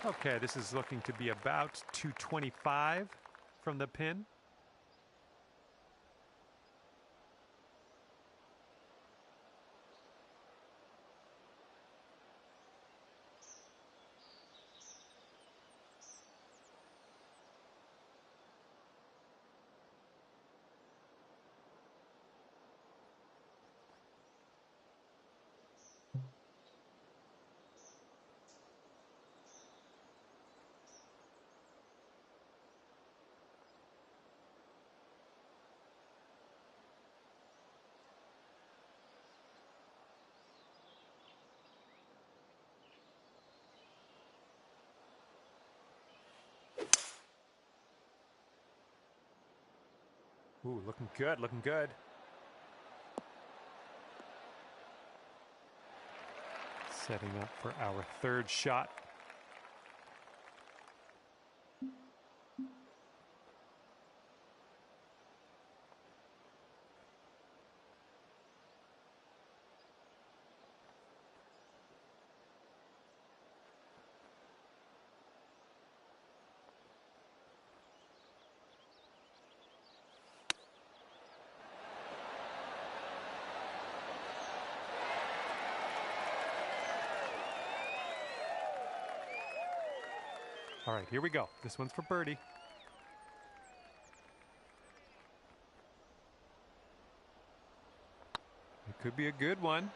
Okay, this is looking to be about 225 from the pin. Ooh, looking good, looking good. Setting up for our third shot. All right, here we go. This one's for birdie. It could be a good one.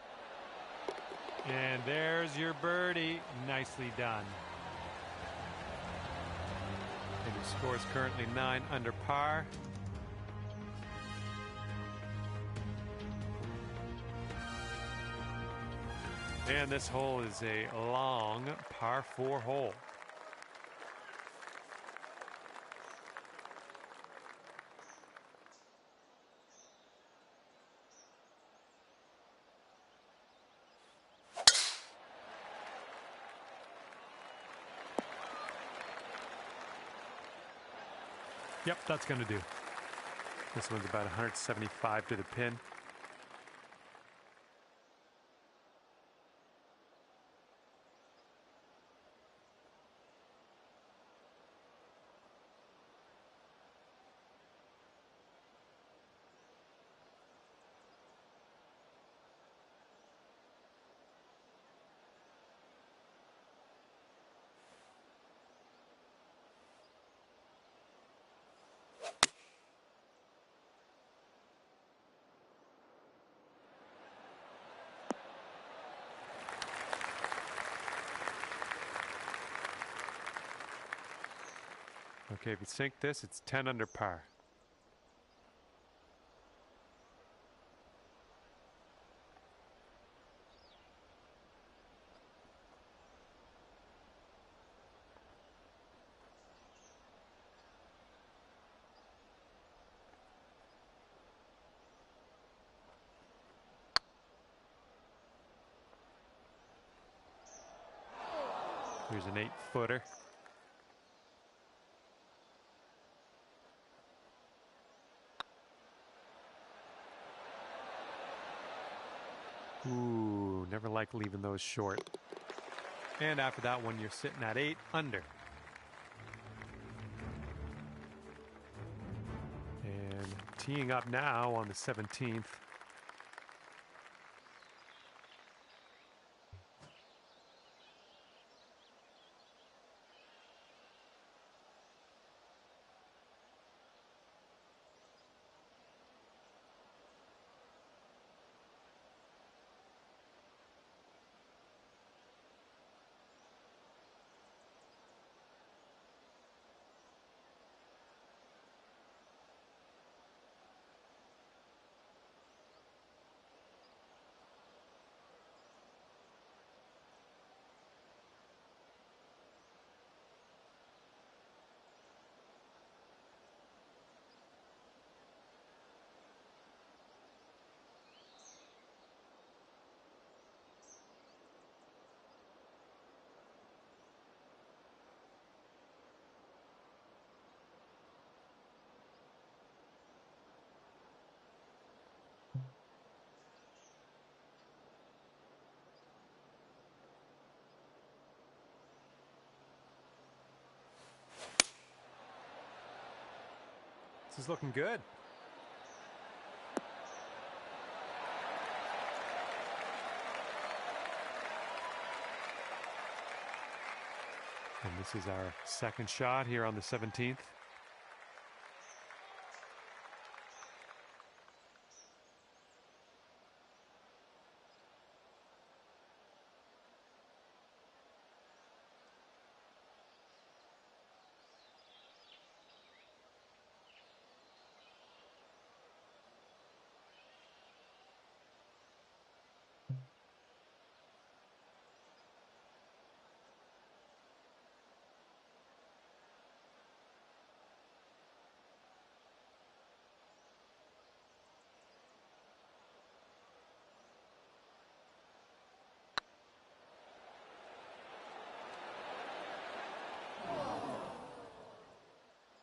And there's your birdie. Nicely done. And your score is currently 9 under par. And this hole is a long par 4 hole. Yep, that's going to do. This one's about 175 to the pin. Okay, if you sink this, it's 10 under par. Here's an 8-footer. Ooh, never like leaving those short. And after that one, you're sitting at 8 under. And teeing up now on the 17th. This is looking good. And this is our second shot here on the 17th.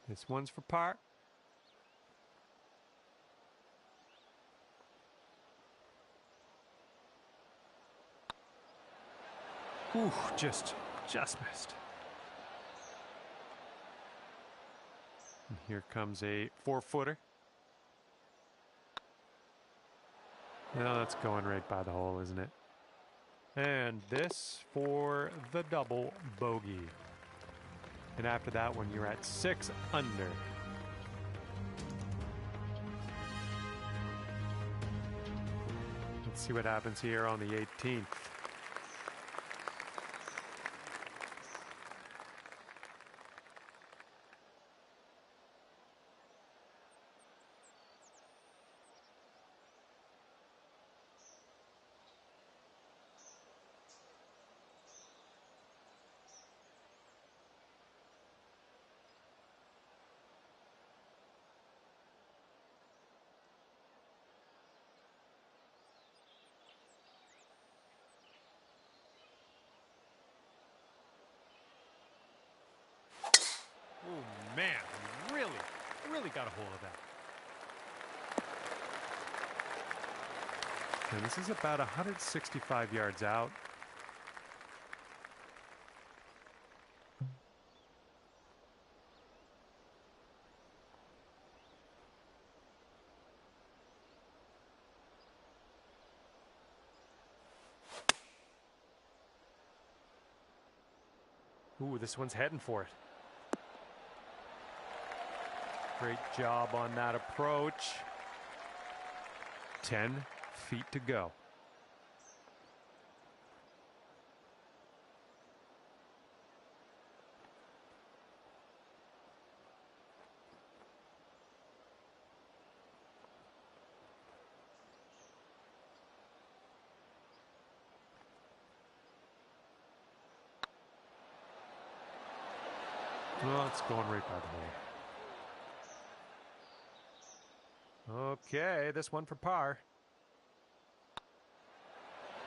This one's for par. Ooh, just missed. And here comes a 4-footer. Now that's going right by the hole, isn't it? And this for the double bogey. And after that one, you're at 6 under. Let's see what happens here on the 18th. Oh man, really got a hold of that. And this is about 165 yards out. Ooh, this one's heading for it. Great job on that approach. 10 feet to go. Well, it's going right by the hole. Okay, this one for par.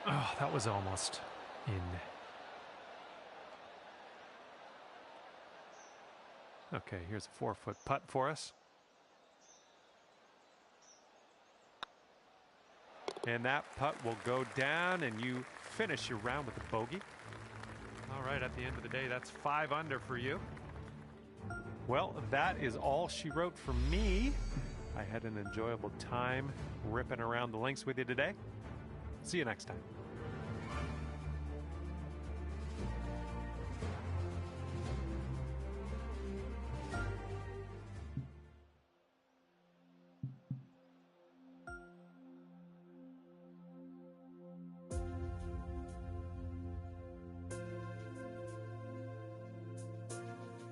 Oh, that was almost in. Okay, here's a 4-foot putt for us. And that putt will go down, and you finish your round with a bogey. All right, at the end of the day, that's 5 under for you. Well, that is all she wrote for me. I had an enjoyable time ripping around the links with you today. See you next time.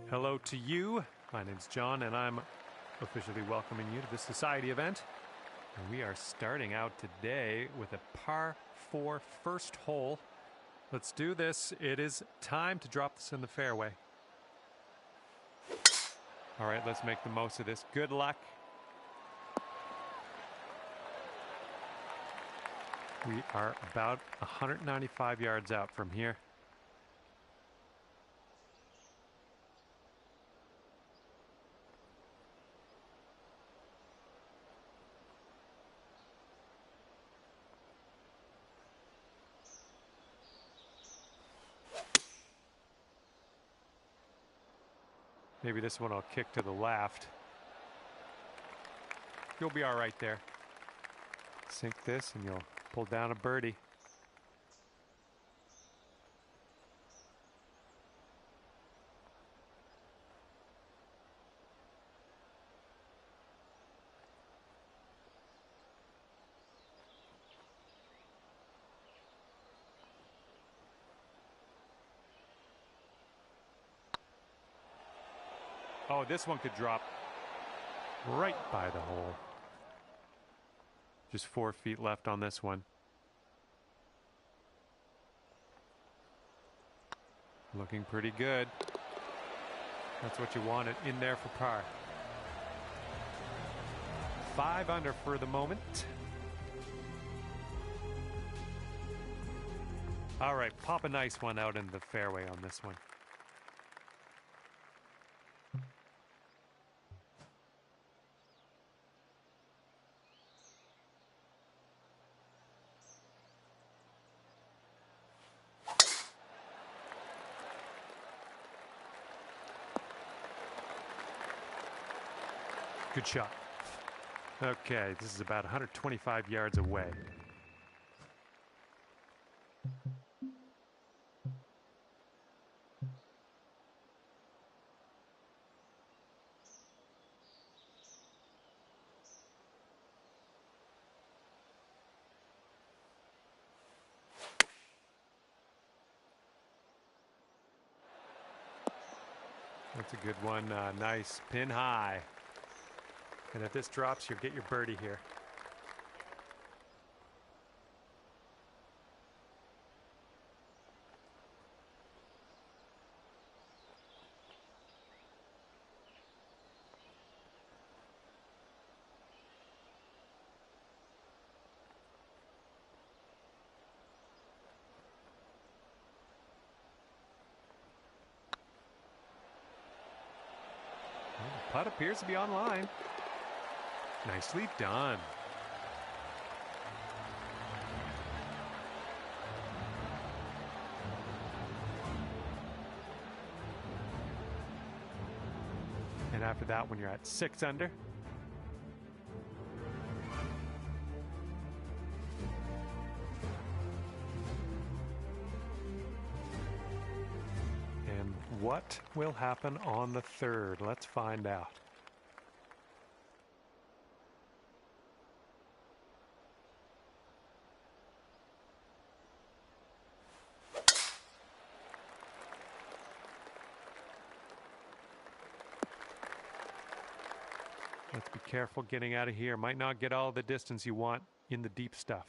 Hello to you. My name's John, and I'm officially welcoming you to this society event. And we are starting out today with a par 4 first hole. Let's do this. It is time to drop this in the fairway. All right, let's make the most of this. Good luck. We are about 195 yards out from here. Maybe this one will kick to the left. You'll be all right there. Sink this and you'll pull down a birdie. Oh, this one could drop right by the hole. Just 4 feet left on this one. Looking pretty good. That's what you want it in there for par. 5 under for the moment. All right, pop a nice one out in the fairway on this one. Good shot. Okay, this is about 125 yards away. That's a good one. Nice pin high. And if this drops, you'll get your birdie here. Well, the putt appears to be online. Nicely done. And after that, when you're at 6 under, and what will happen on the 3rd? Let's find out. Let's be careful getting out of here. Might not get all the distance you want in the deep stuff.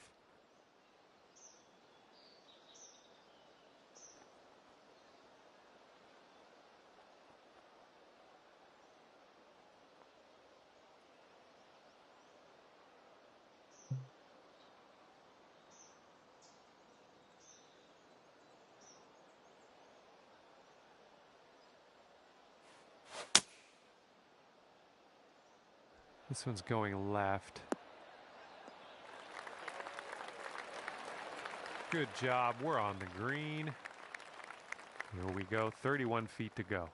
This one's going left. Good job. We're on the green. Here we go. 31 feet to go.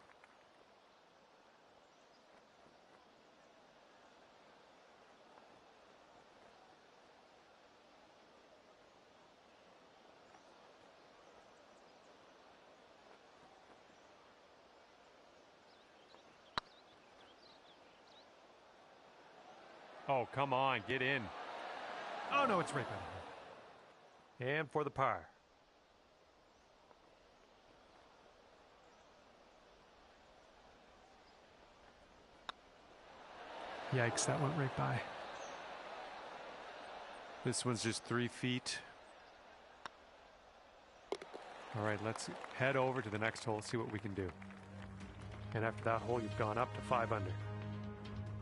Oh, come on, get in. Oh, no, it's right by the hole. And for the par. Yikes, that went right by. This one's just 3 feet. All right, let's head over to the next hole, see what we can do. And after that hole, you've gone up to 5 under.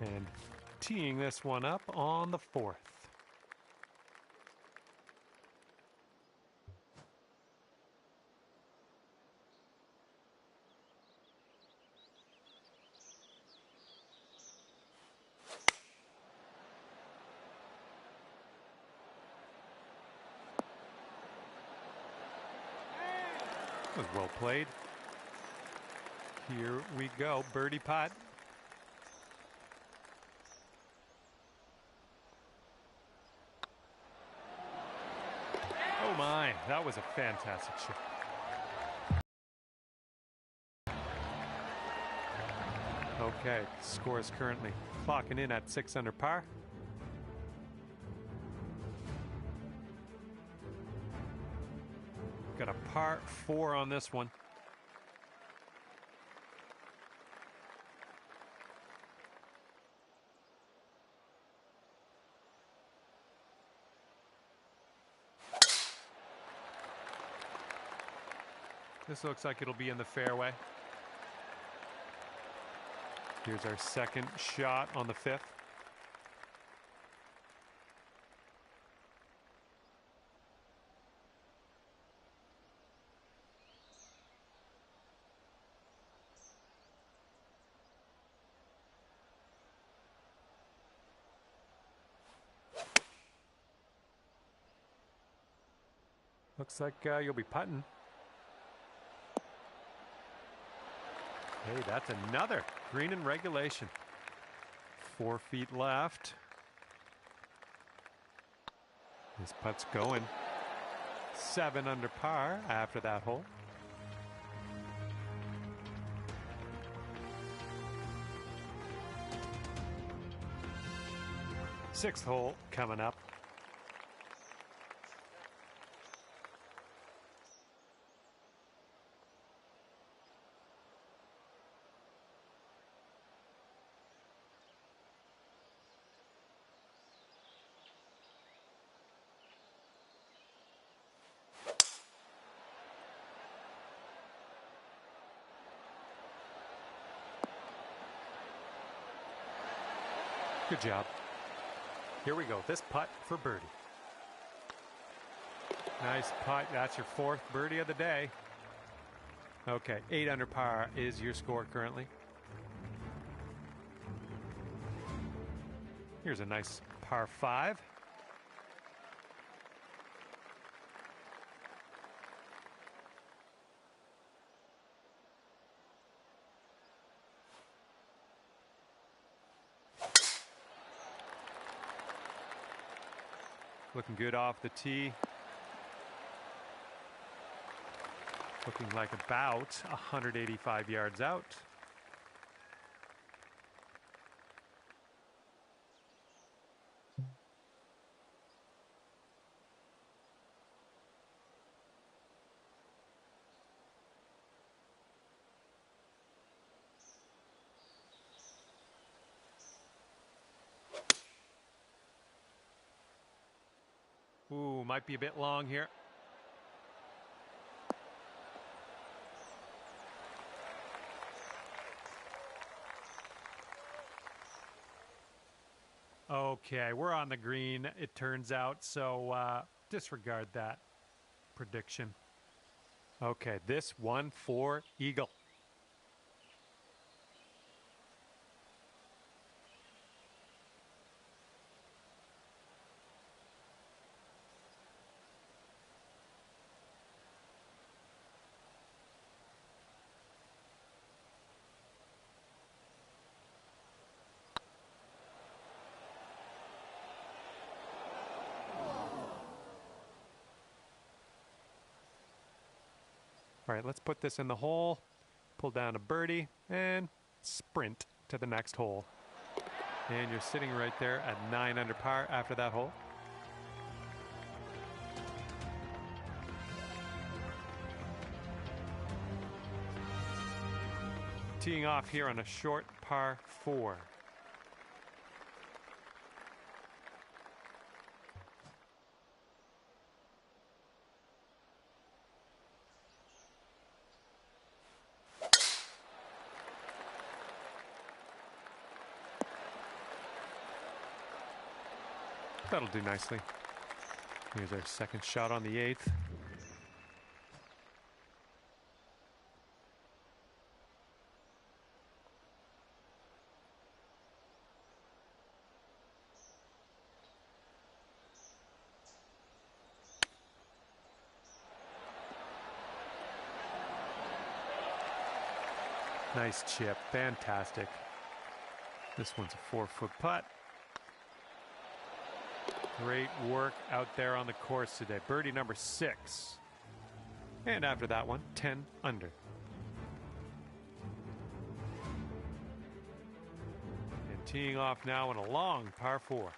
And teeing this one up on the 4th. That was well played. Here we go, birdie putt. that was a fantastic shot. Okay, score is currently clocking in at 6 under par. Got a par 4 on this one. This looks like it'll be in the fairway. Here's our second shot on the 5th. Looks like you'll be putting. Hey, that's another green in regulation. 4 feet left. This putt's going. 7 under par after that hole. Sixth hole coming up. Good job. Here we go. This putt for birdie. Nice putt. That's your 4th birdie of the day. Okay, 8 under par is your score currently. Here's a nice par 5. Looking good off the tee. Looking like about 185 yards out. Ooh, might be a bit long here. Okay, we're on the green, it turns out, so disregard that prediction. Okay, this one for eagle. All right, let's put this in the hole, pull down a birdie, and sprint to the next hole. And you're sitting right there at 9 under par after that hole. Teeing off here on a short par 4. That'll do nicely. Here's our second shot on the 8th. Nice chip, fantastic. This one's a 4-foot putt. Great work out there on the course today. Birdie number 6. And after that one, 10 under. And teeing off now on a long par 4.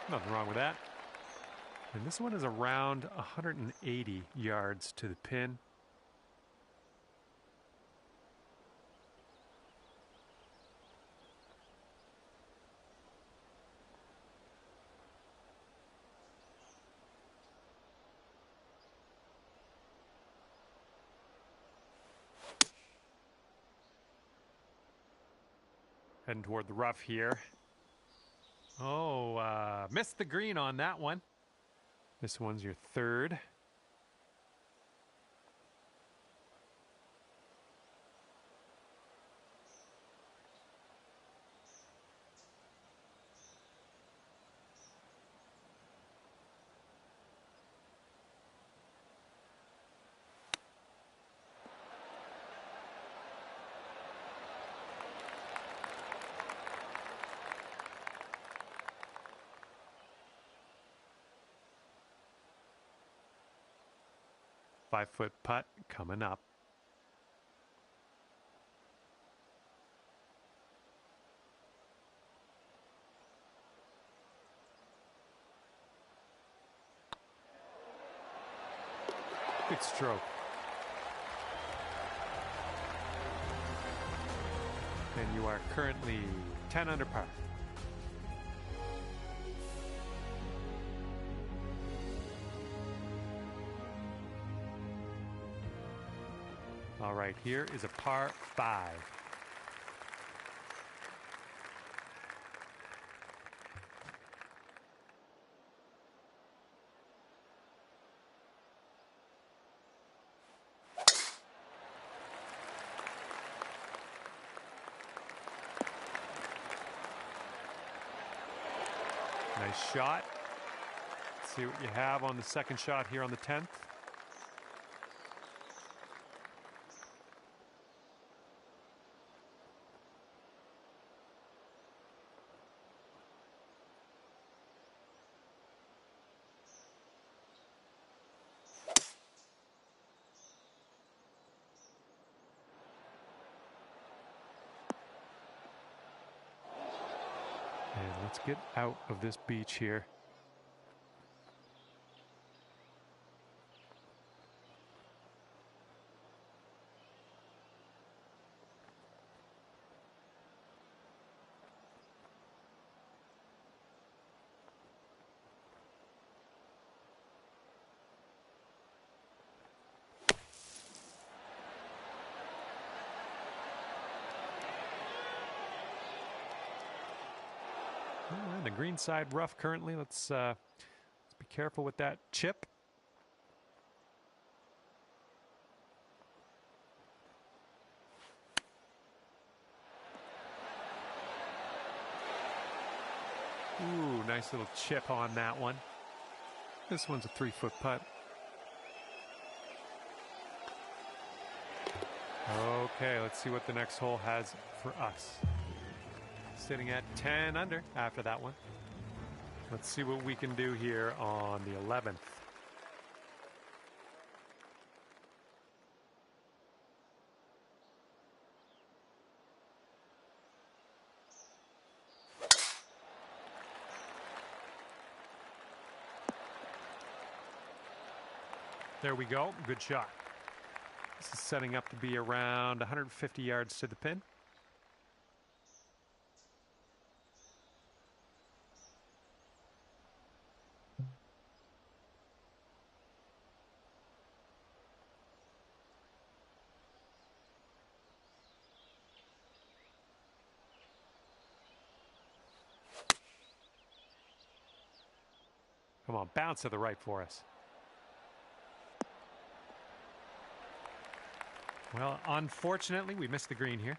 Nothing wrong with that. And this one is around 180 yards to the pin. Heading toward the rough here. Oh, missed the green on that one. This one's your 3rd. Five-foot putt coming up. Good stroke. And you are currently 10 under par. All right, here is a par 5. Nice shot. Let's see what you have on the second shot here on the 10th. And let's get out of this beach here. The green side rough currently. Let's be careful with that chip. Ooh, nice little chip on that one. This one's a 3-foot putt. Okay, let's see what the next hole has for us. Sitting at 10 under after that one. Let's see what we can do here on the 11th. There we go. Good shot. This is setting up to be around 150 yards to the pin. Come on, bounce to the right for us. Well, unfortunately, we missed the green here.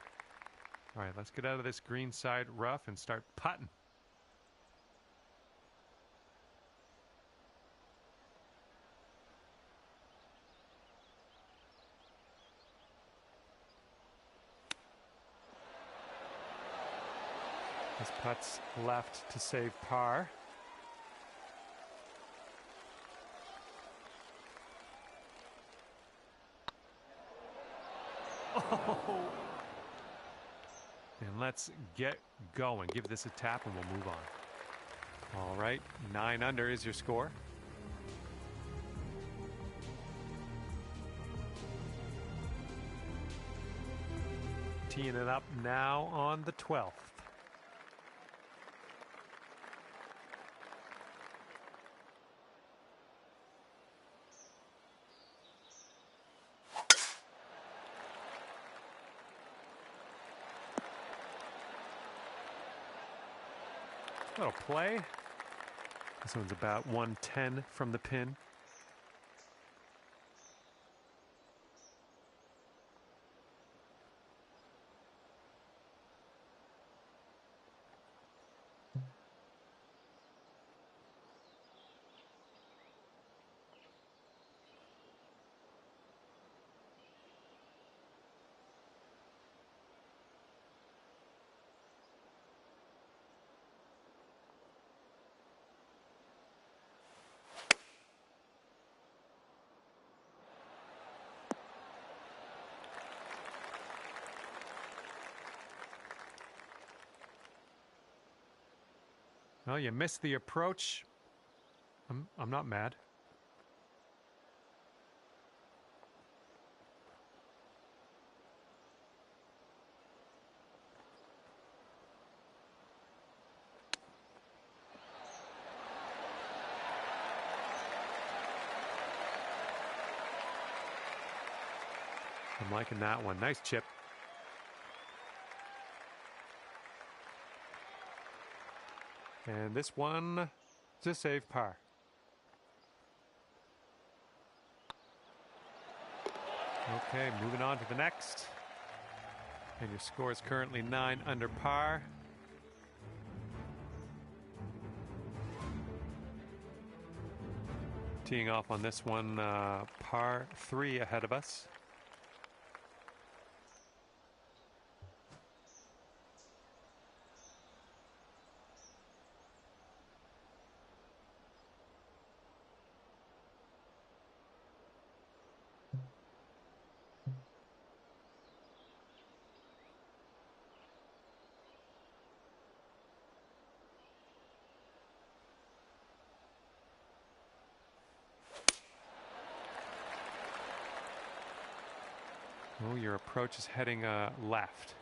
All right, let's get out of this green side rough and start putting. This putt's left to save par. Oh! And let's get going. Give this a tap and we'll move on. All right, 9 under is your score. Teeing it up now on the 12th. Little play. This one's about 110 from the pin. Well, you missed the approach. I'm not mad. I'm liking that one. Nice chip. And this one to save par. Okay, moving on to the next. And your score is currently 9 under par. Teeing off on this one, par 3 ahead of us. Oh, your approach is heading left.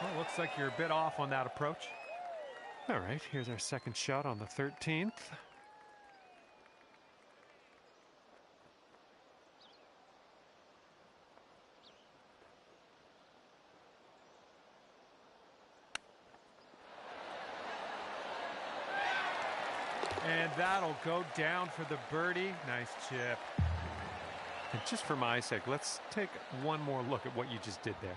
Well, looks like you're a bit off on that approach. All right, here's our second shot on the 13th. And that'll go down for the birdie. Nice chip. And just for my sake, let's take one more look at what you just did there.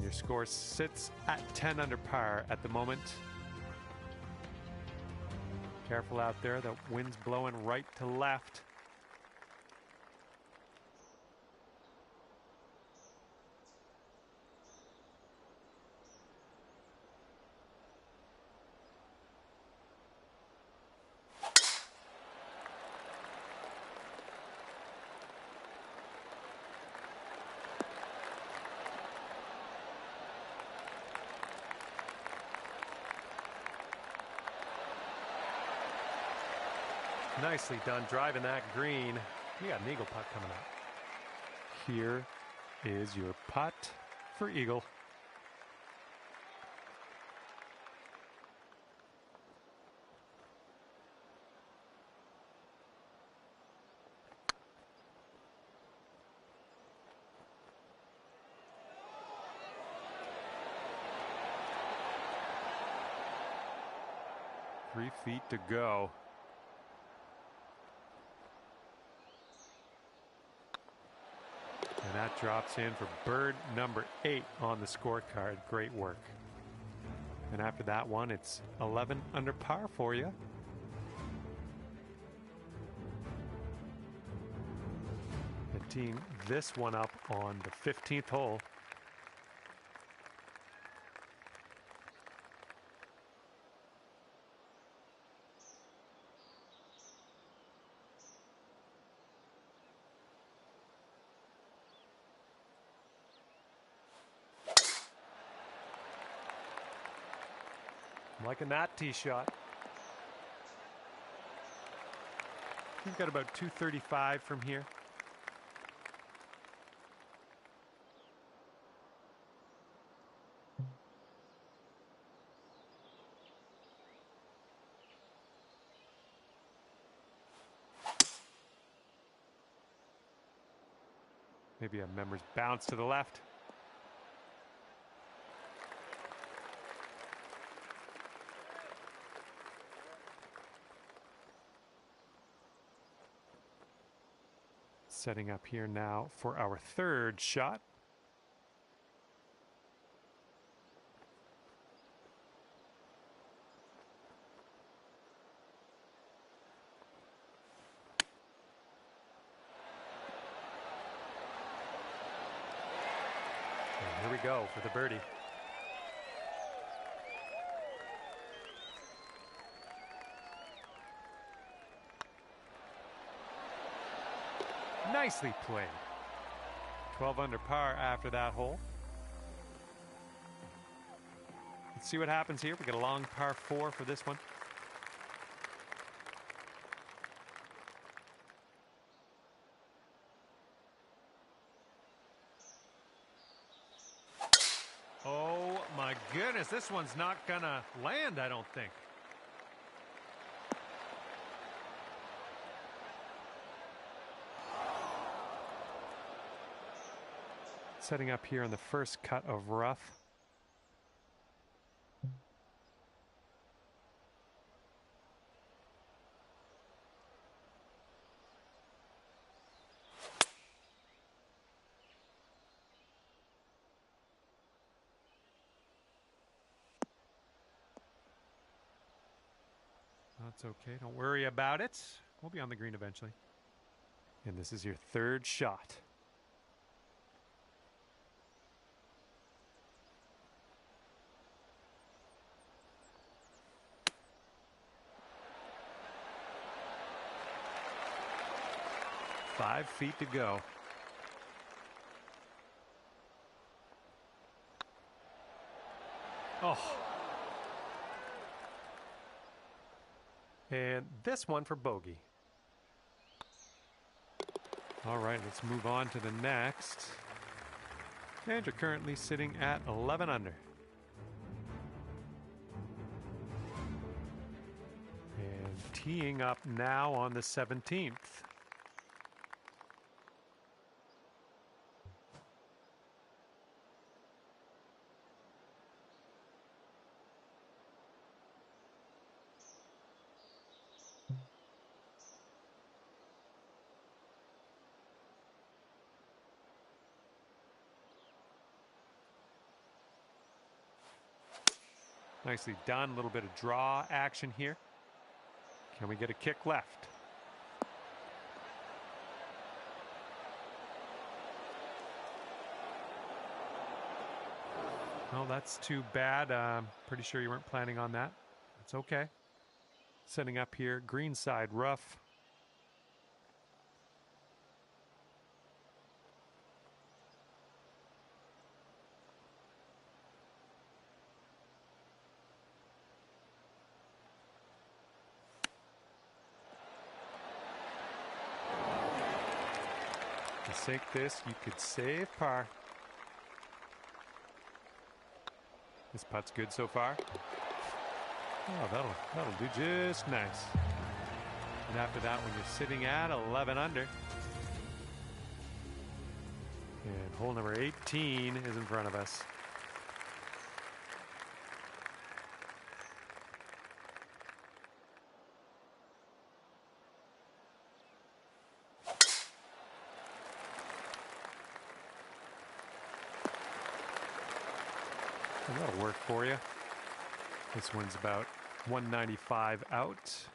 Your score sits at 10 under par at the moment. Careful out there, the wind's blowing right to left. Nicely done driving that green. You got an eagle putt coming up. Here is your putt for eagle. 3 feet to go. And that drops in for bird number 8 on the scorecard. Great work. And after that one, it's 11 under par for you. And teeing this one up on the 15th hole. I'm liking that tee shot. We've got about 235 from here. Maybe a member's bounce to the left. Setting up here now for our 3rd shot. And here we go for the birdie. Nicely played. 12 under par after that hole. Let's see what happens here. We got a long par 4 for this one. Oh my goodness, this one's not gonna land, I don't think. Setting up here on the first cut of rough. That's okay. Don't worry about it. We'll be on the green eventually. And this is your 3rd shot. Five feet to go. Oh. And this one for bogey. All right, let's move on to the next. And you're currently sitting at 11 under. And teeing up now on the 17th. Nicely done. A little bit of draw action here. Can we get a kick left? Well, that's too bad. Pretty sure you weren't planning on that. It's okay. Setting up here, green side rough. To sink this, you could save par. This putt's good so far. Oh, that'll do just nice. And after that one, you're sitting at 11 under. And hole number 18 is in front of us. That'll work for you. This one's about 195 out.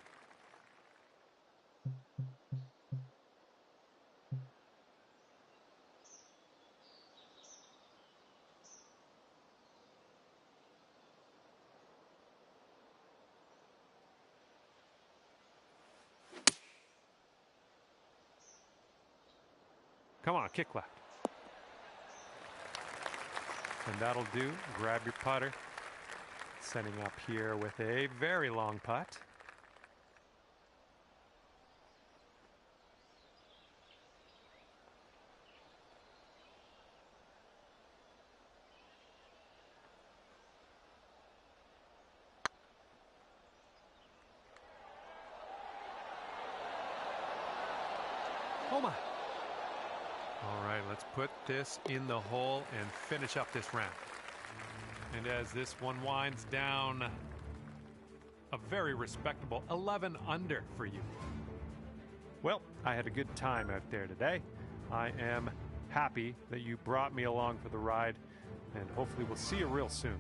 Come on, kick left. And that'll do. Grab your putter. Setting up here with a very long putt. Oh my. All right, let's put this in the hole and finish up this round. And as this one winds down, a very respectable 11 under for you. Well, I had a good time out there today. I am happy that you brought me along for the ride, and hopefully we'll see you real soon.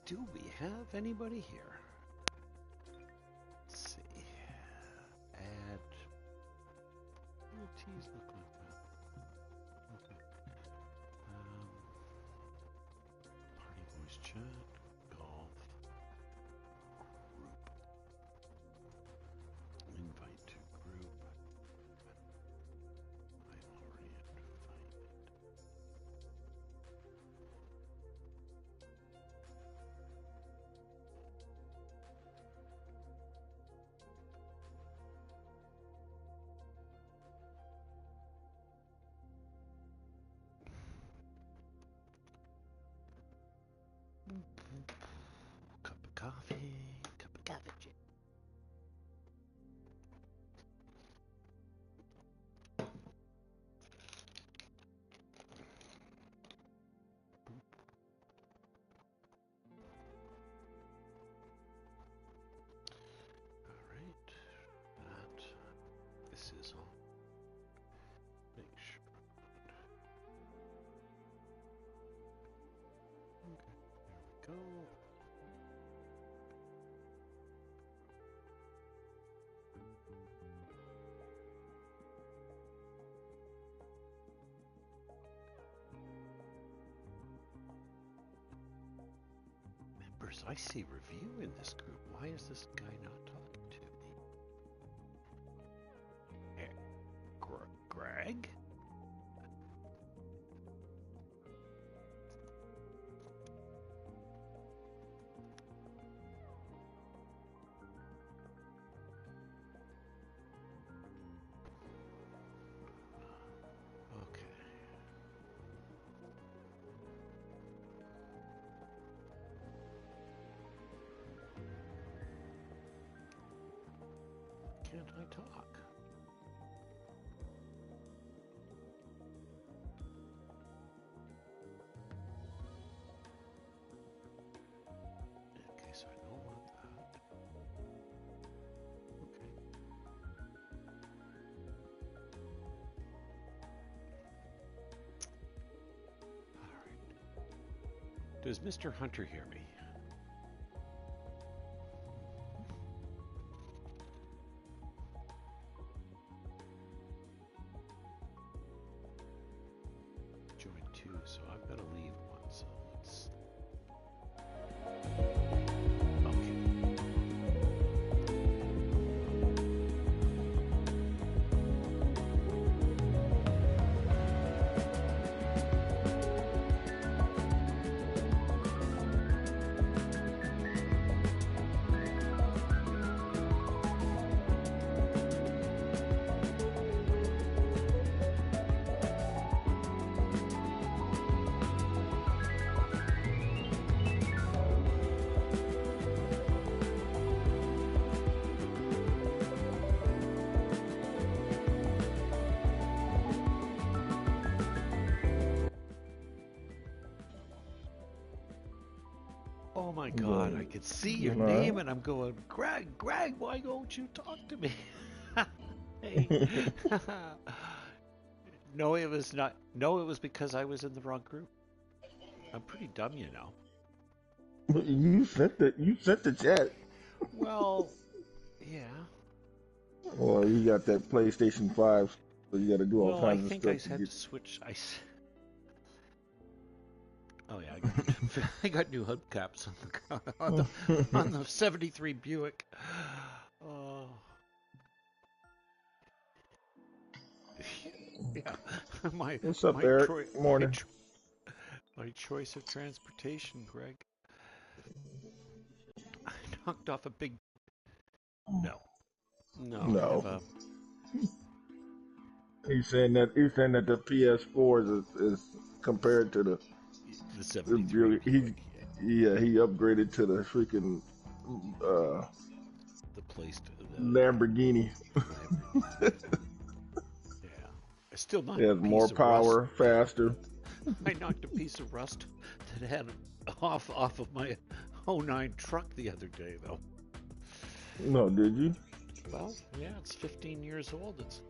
Do we have anybody here? Let's see. Add. Tease look like that. Okay. Party voice chat. Golf. Group. Invite to group. I'm already invited. Cup of coffee. Cup of coffee. Alright. That. This is all. Make sure. Okay. There we go. Members, I see review in this group. Why is this guy not talking to me? Greg? Okay. Can't I talk? Okay, so I don't want that. Okay. All right. Does Mr. Hunter hear me? Join two, so I've got to leave one, so let's... Okay. Oh my God, I could see your name and I'm going, Greg, why don't you talk to me? Hey. No, it was not. No, it was because I was in the wrong group. I'm pretty dumb, you know. You sent the chat. Well, yeah. Well, you got that PlayStation 5, so you got to do all kinds of stuff. I think I had to switch. Oh yeah, I got new hubcaps on the 73 Buick. Oh. Yeah. What's up, Eric? Morning. My choice of transportation, Greg. I knocked off a big. No. He's saying that the PS4 is compared to the 73 Buick. He upgraded to the freaking the place to Lamborghini. Yeah, I still knocked. It has more power, faster. I knocked a piece of rust that had off of my 09 truck the other day, though. No, did you? Well, yeah, it's 15 years old. It's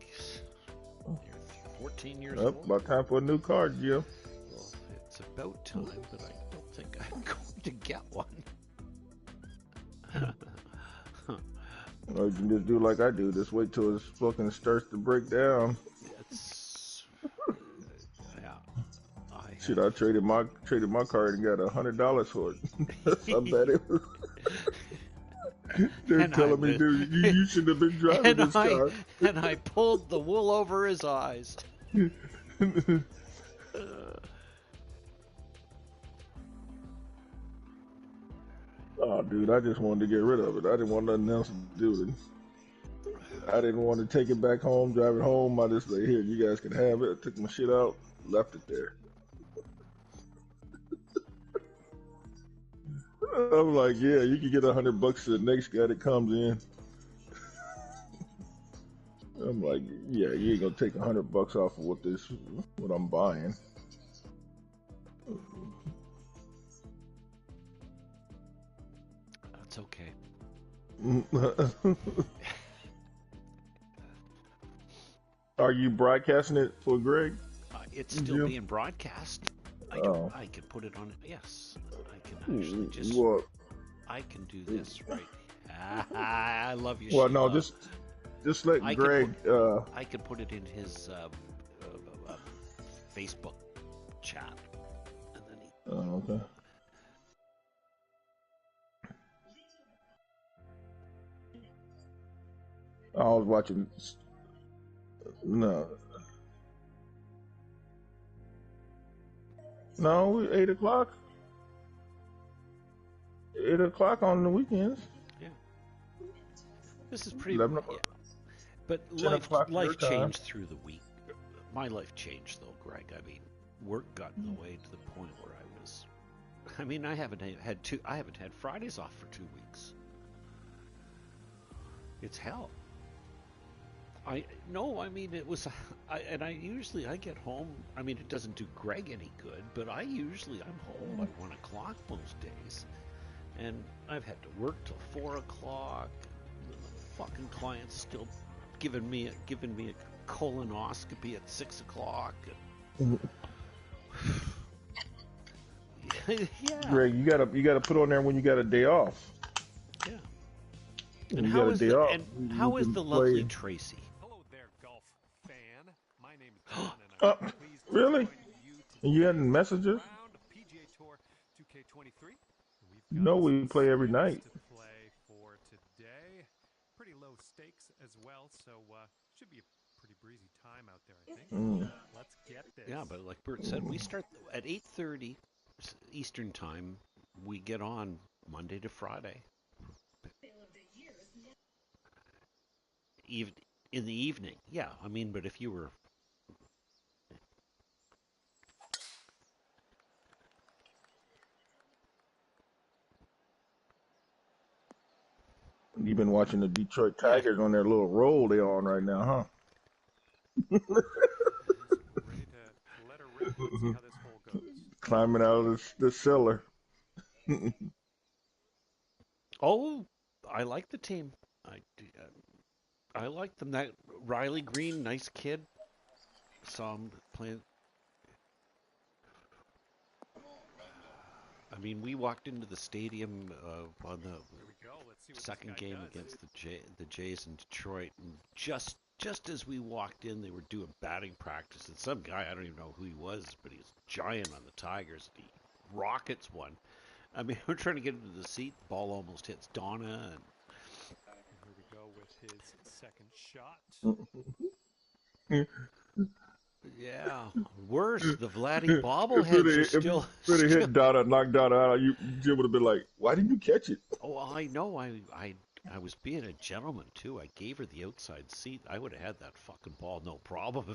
14 years old. About time for a new car, Jim. Well, it's about time, but I don't think I'm going to get one. Or you can just do like I do. Just wait till it fucking starts to break down. It's yeah. Shit, I traded my card and got $100 for it. I bet it was. They're telling me, dude, you should have been driving this car. And I pulled the wool over his eyes. Oh, dude, I just wanted to get rid of it. I didn't want nothing else to do with it. I didn't want to take it back home, drive it home. I just like, here, you guys can have it. I took my shit out, left it there. I'm like, yeah, you can get $100 to the next guy that comes in. I'm like, yeah, you ain't gonna take $100 off of what I'm buying. That's okay. Are you broadcasting it for Greg? It's still being broadcast. I can put it on. Yes, I can actually just. What? I can do this right. I love you. Well, no, just let Greg. I can put it in his Facebook chat, and then he. Oh, okay. I was watching. No, 8 o'clock. 8 o'clock on the weekends. Yeah. This is pretty. 11 o'clock. Yeah. But life changed through the week. My life changed though, Greg. I mean, work got in the way to the point where I was. I mean, I haven't had Fridays off for 2 weeks. It's hell. I mean, it was, I get home. I mean, it doesn't do Greg any good, but I'm home by 1 o'clock most days, and I've had to work till 4 o'clock. The fucking client's still giving me a colonoscopy at 6 o'clock. Yeah. Greg, you gotta put on there when you got a day off. Yeah. And how is the lovely Tracy? Really? And you hadn't messaged her? You know we play every night. Pretty low stakes as well, so should be a pretty breezy time out there, I think. Let's get this. Yeah, but like Bert said, we start at 8:30 Eastern time. We get on Monday to Friday. Even in the evening, yeah. I mean, but if you were. You've been watching the Detroit Tigers on their little roll they're on right now, huh? Ready to let her rip and see how this hole goes. Climbing out of the cellar. Oh, I like the team. I like them. That Riley Green, nice kid. Saw him playing. I mean, we walked into the stadium on the second game against the Jays in Detroit, and just as we walked in, they were doing batting practice, and some guy, I don't even know who he was, but he was giant on the Tigers. He rockets one. I mean, we're trying to get into the seat. The ball almost hits Donna, and here we go with his second shot. Yeah, worse. The Vladdy bobbleheads are still. If it hit Donna, knocked Donna out, Jim would have been like, "Why didn't you catch it?" Oh, I know. I was being a gentleman too. I gave her the outside seat. I would have had that fucking ball, no problem.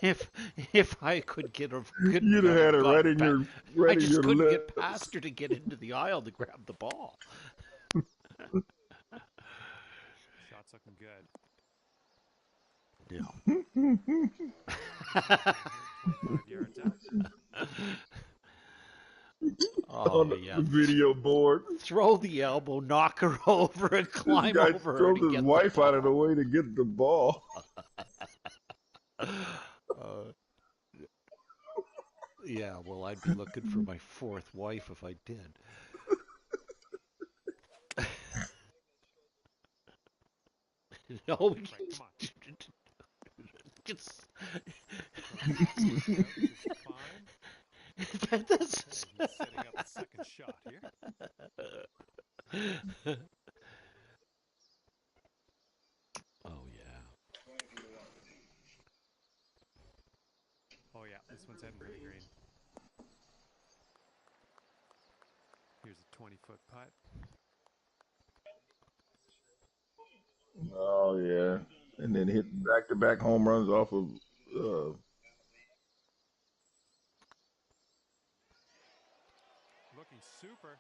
If I could get her, you'd have had it right in your I just couldn't get past her to get into the aisle to grab the ball. Shot's looking good. Yeah. 25 yards out. Oh, yeah. The video board. Throw the elbow, knock her over, and climb over her. Throw his wife out of the way to get the ball. Yeah, well, I'd be looking for my fourth wife if I did. No, Right, come on. it's, Which is fine. that's, He's setting up the second shot here. oh yeah. Oh yeah, this one's heading for the green. Here's a 20-foot putt. Oh yeah, and then hit back-to-back home runs off of uh, Looking super.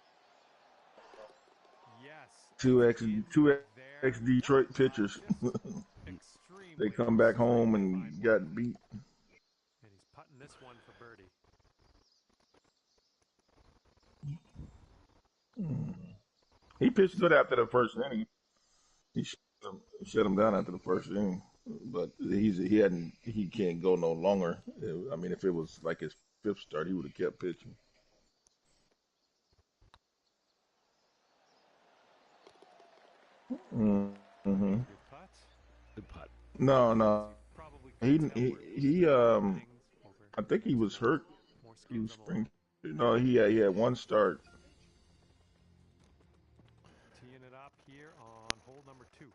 Yes. two It's X in two there. X Detroit pitchers. Just They extremely, come back home extremely and fine ball. got beat. And he's putting this one for birdie. He pitched good after the first inning. He shut him down after the first inning, but he can't go no longer. I mean, if it was like his fifth start, he would have kept pitching. Mm-hmm. Good putt. Good putt. No, As no, you probably he couldn't tell, he we're he starting things over I think he was hurt. more He skins was on the line. spring. No, he had one start. Teeing it up here on hole number 2.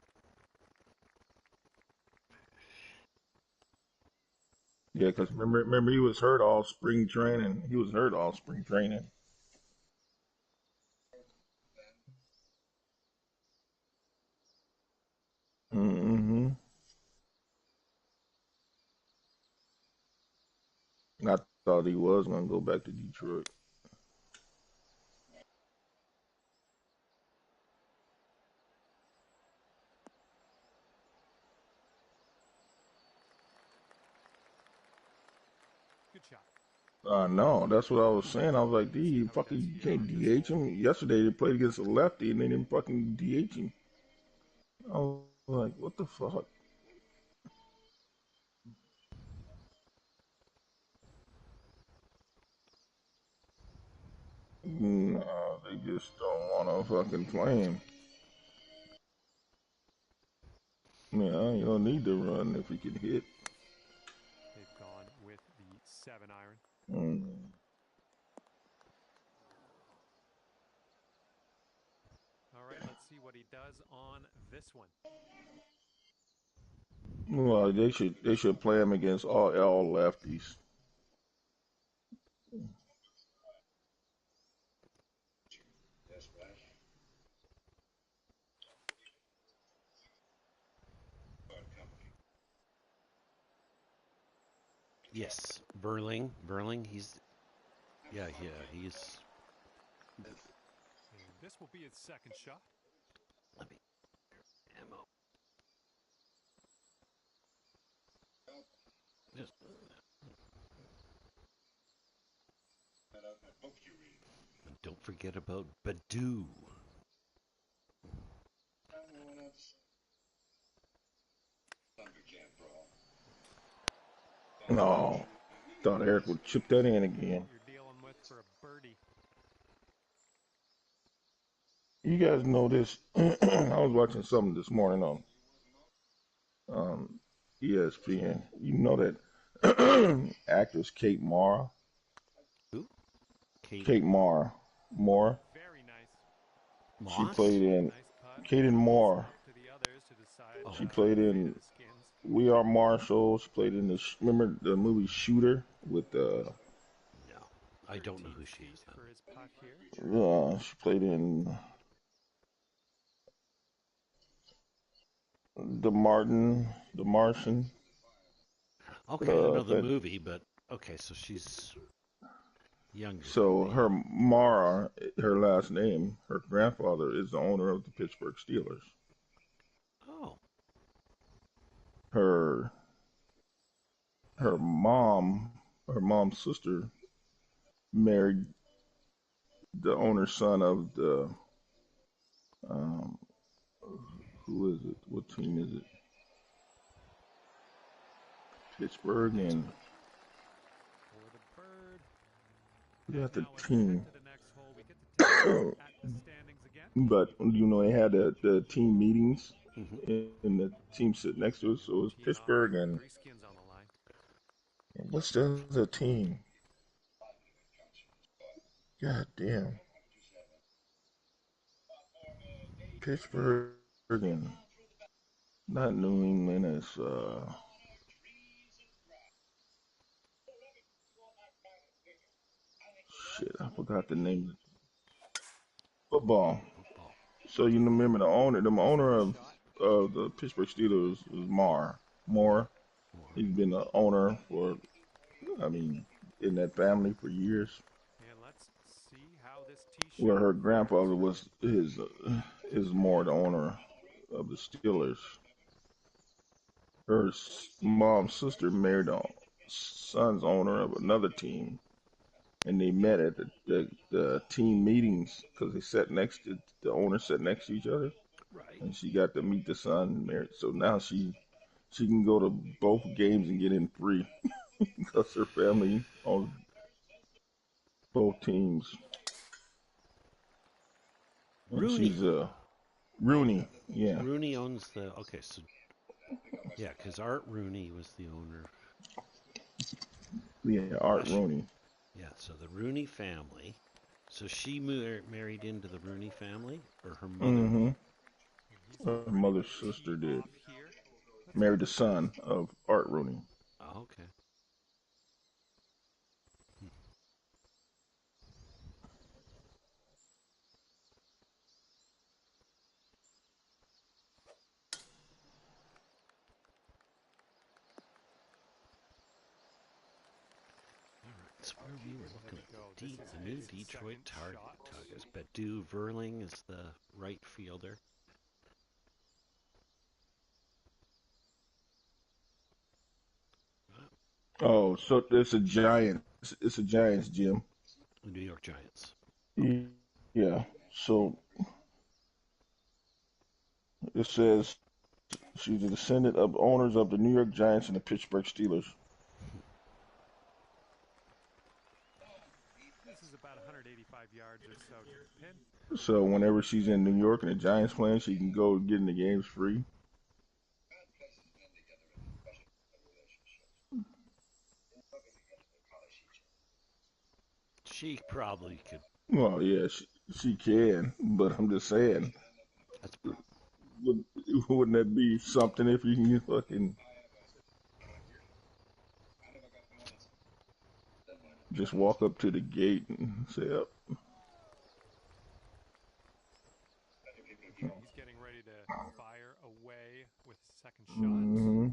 Yeah, because remember he was hurt all spring training. He was hurt all spring training. Mm-hmm. I thought he was gonna go back to Detroit. Good shot. No, that's what I was saying. I was like, Let's see D, how he fucking does you here can't on this DH hole. him. Yesterday they played against a lefty and they didn't fucking DH him. I was like, what the fuck? No, they just don't want to fucking play him. Yeah, you don't need to run if he can hit. They've gone with the 7-iron. Mm. All right, let's see what he does on this one. Well, they should play him against all lefties. Yes, Burling. He's he's. And this will be his second shot. Let me ammo. Just, and don't forget about Badu. No, thought Eric would chip that in What again. you're dealing with for a birdie. You guys know this. I was watching something this morning on um, ESPN. You know that actress Kate Mara, Who? Kate Kate Mara, Moore. Very nice. She Moss? played in Nice putt. Kaden It's Moore. up to the others to decide Oh, She okay. played the fate of in the skins. We Are Marshall. She played in remember the movie Shooter with No, I don't know 13 who she feet is then. for his putt here. she played in The Martian. Okay, I know the That movie, but okay, so she's younger than so her me. Mara, her last name, her grandfather is the owner of the Pittsburgh Steelers. Oh, Her her mom, her mom's sister married the owner's son of the um, who is it? What team is it? Pittsburgh and For the bird. You got the Now, as we head team. to the next hole, we get to take a look at the standings again. But they had the team meetings Hmm. and the team sit next to us. So it was Teeing off Pittsburgh with and three skins on the line. what's the other team? God damn. Pittsburgh and not New England. It's shit. I forgot the name. Football. Football. So you remember the owner Second of shot. the Pittsburgh Steelers is Mar. Moore. Or, He's been the owner for, I mean, in that family for years. And let's see how this tee Where shot her fares. grandfather was is more the owner of the Steelers. Her mom's sister married the son's owner of another team, and they met at the team meetings because they sat next to the owner sat next to each other, right. and she got to meet the son and married. So now she can go to both games and get in free because her family owns both teams. And Rooney. she's Rooney, yeah, Rooney owns the. Okay, so yeah, because Art Rooney was the owner. yeah, Art Gosh. Rooney. Yeah, so the Rooney family. So she married into the Rooney family, or her mother? Mm-hmm. And he's Her getting ready mother's to tee sister did. off here. Let's Married take the a look. son of Art Rooney. Oh, okay. All right, so where we were Here looking we at go. the, This is the new his Detroit second shot. Tigers. Badu Verling is the right fielder. Oh, so it's a Giants. It's a Giants gym. The New York Giants. Okay. Yeah. So it says she's a descendant of owners of the New York Giants and the Pittsburgh Steelers. This is about 185 yards or so to the pin. So whenever she's in New York and the Giants playing, she can go get in the games free. She probably could. Well, yeah, she can, but I'm just saying, That's would, wouldn't that be something if you can fucking just walk up to the gate and say, "Up"? He's getting ready to fire away with his second shot. Mm-hmm.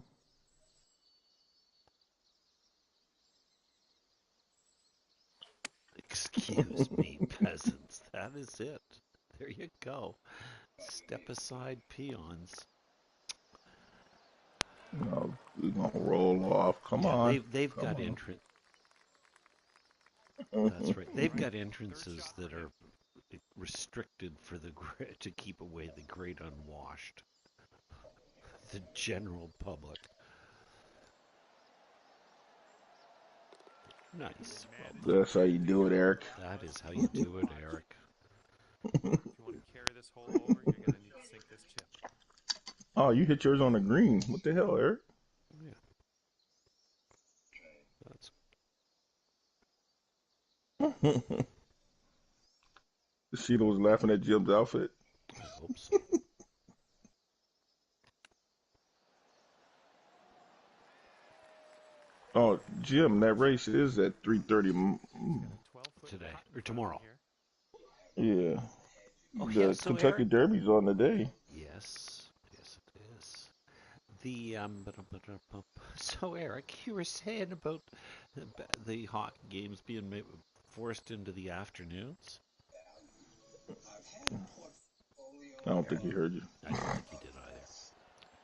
excuse me, peasants. That is it. There you go. Step aside, peons. No, we're gonna roll off. Come Yeah, on, they've come got on. entrance. That's right. All They've right, got third entrances shot for that him. are restricted for the to keep away the great unwashed, the general public. And Nice. Well managed done. That's how you to do it, get Eric. that That for is how you par do it, five. Eric. If you want to carry this hole over, you're going to need to sink this chip. Oh, you hit yours on the green. What the hell, Eric? Yeah, that's. Sheila was laughing at Jim's outfit. I hope so. Oh, Jim, that race is at 3:30. He's got a 12-foot Today putt in or front of him tomorrow. here. Yeah, Oh yeah. the So Kentucky Eric. Derby's on the day. Yes. Yes, it is. The so Eric, you were saying about the hockey games being forced into the afternoons. I don't think he heard you. I don't think he did either.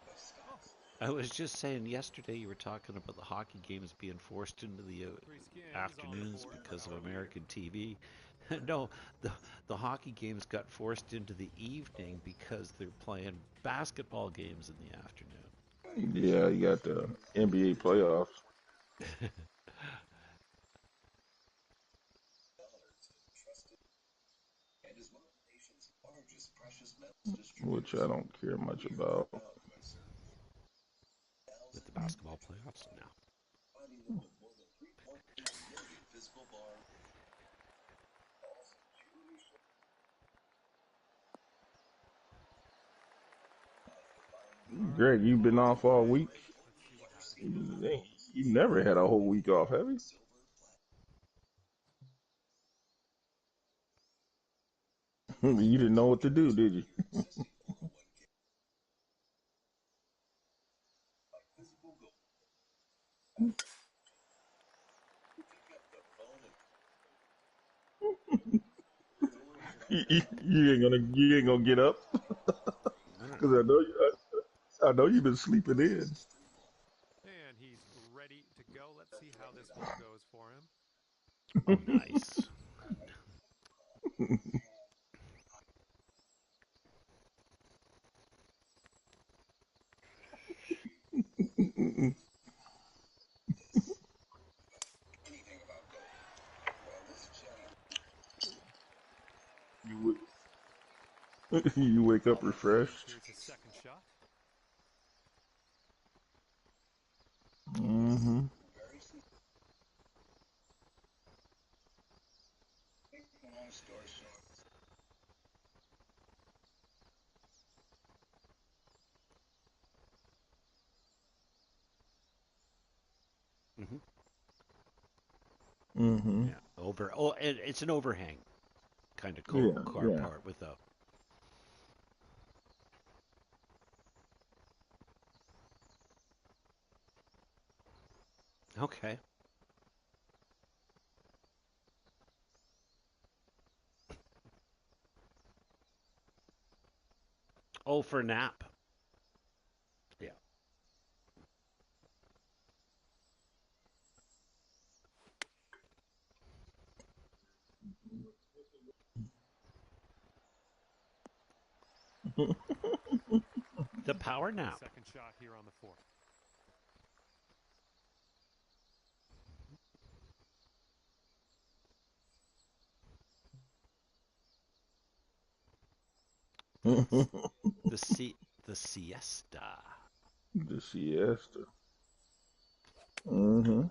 Oh, I was just saying yesterday you were talking about the hockey games being forced into the three skins on the afternoons board for because of Bogey. American TV. No, the hockey games got forced into the evening because they're playing basketball games in the afternoon. Yeah, you got the NBA playoffs. which I don't care much about. With the basketball playoffs now. Greg, you've been off all week. Let's see what happens. You never had a whole week off, have you? You didn't know what to do, did you? You ain't gonna get up I don't because know. I know you've been sleeping in. And he's ready to go. Let's see how this one goes for him. Oh, nice. You wake up refreshed. Here's his second shot. Mm-hmm. Mm-hmm. Mm-hmm. Yeah. Oh, it's an overhang kind of Yeah, car yeah. part with a. Okay. Oh, for a nap. Yeah. The power nap. Second shot here on the fourth. The si- the siesta. The siesta. Mm-hmm.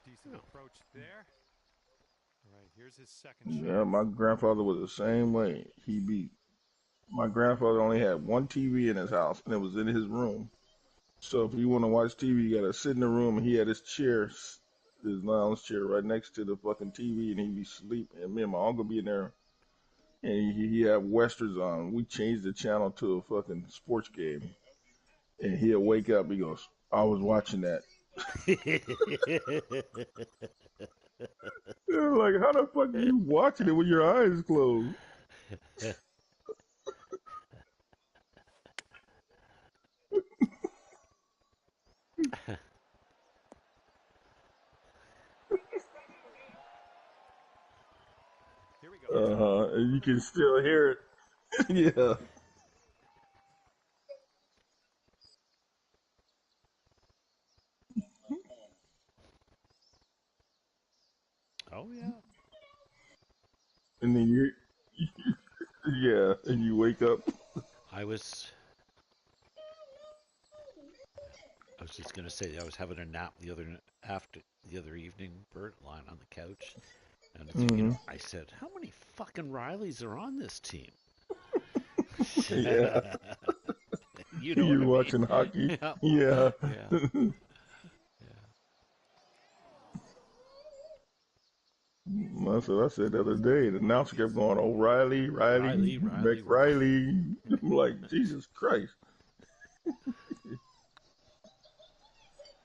Decent Oh. approach there. All right, here's his second Yeah, shot. my grandfather was the same way. My grandfather only had one TV in his house, and it was in his room. So if you want to watch TV, you gotta sit in the room, and he had his chair, his lounge chair, right next to the fucking TV, and he'd be sleeping. And me and my uncle be in there, and he had westerns on. We changed the channel to a fucking sports game, and he'll wake up. He goes, "I was watching that." Yeah, like, how the fuck are you watching it with your eyes closed? Here we go. And you can still hear it. Yeah. Oh yeah. And then yeah, and you wake up. I was I was just gonna say I was having a nap the other evening, Bert, lying on the couch, and Hmm. I said, "How many fucking Rileys are on this team?" Yeah. You know what You're I mean? watching hockey. Yeah, Yeah. yeah, yeah. That's what I said the other day. The announcer kept going, "O'Reilly, Riley, Riley. McRiley." I'm like, Jesus Christ.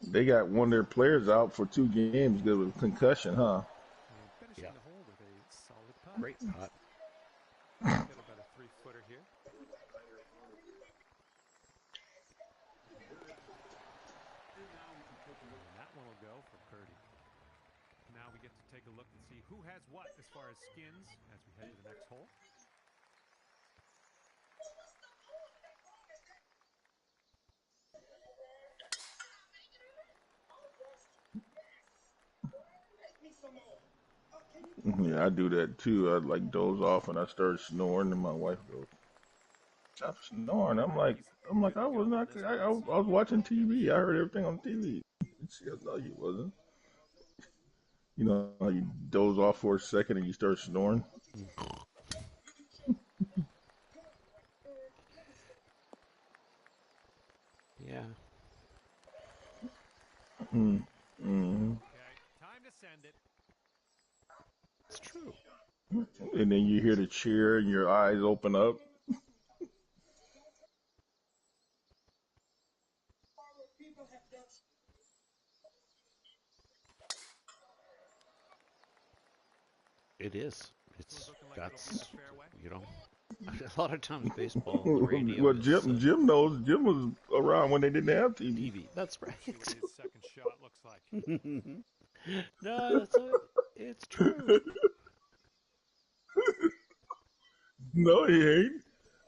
They got one of their players out for 2 games because of concussion, huh? And finishing Yeah, the hole with a solid putt. great putt. Get about a 3-footer here. And that one will go for birdie. Now we get to take a look and see who has what as far as skins as we head to the next hole. Yeah, I do that too. I like doze off and I start snoring, and my wife goes, "Stop snoring." I'm like, I was not. I was watching TV. I heard everything on TV. She goes, "No, you wasn't." You know how you doze off for a second and you start snoring. Yeah, Mm-hmm. Okay, time to send it. it's true. And then you hear the cheer and your eyes open up. It is. This one's It's looking like it'll beat that's the fairway. you know, a lot of times baseball on the radio Well, is Jim knows. Jim was around when they didn't have TV. TV. That's right. Let's see what his second shot looks like. No, it's true. No, he ain't.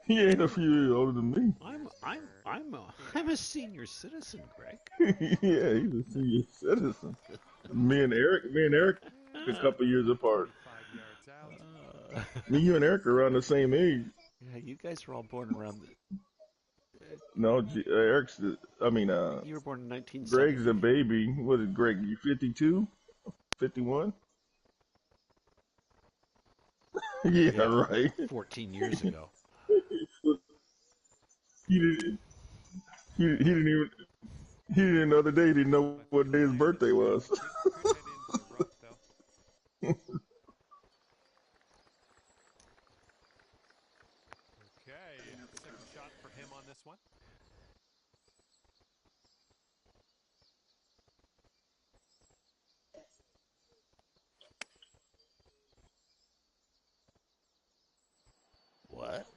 He ain't a few years older than me. I'm a senior citizen, Greg. Yeah, he's a senior citizen. Me and Eric, a couple years apart. 35 yards out. Me, you, and Eric are around the same age. Yeah, you guys were all born around No, Eric's. you were born in Greg's a 1970. baby. What is Greg? You 52? 51? Yeah, Yeah, right. 14 years ago. He didn't. He didn't even. He didn't know the day. He didn't know My what day his line of birthday strike was. could head into the rough, though. Okay, second shot for him on this one. What?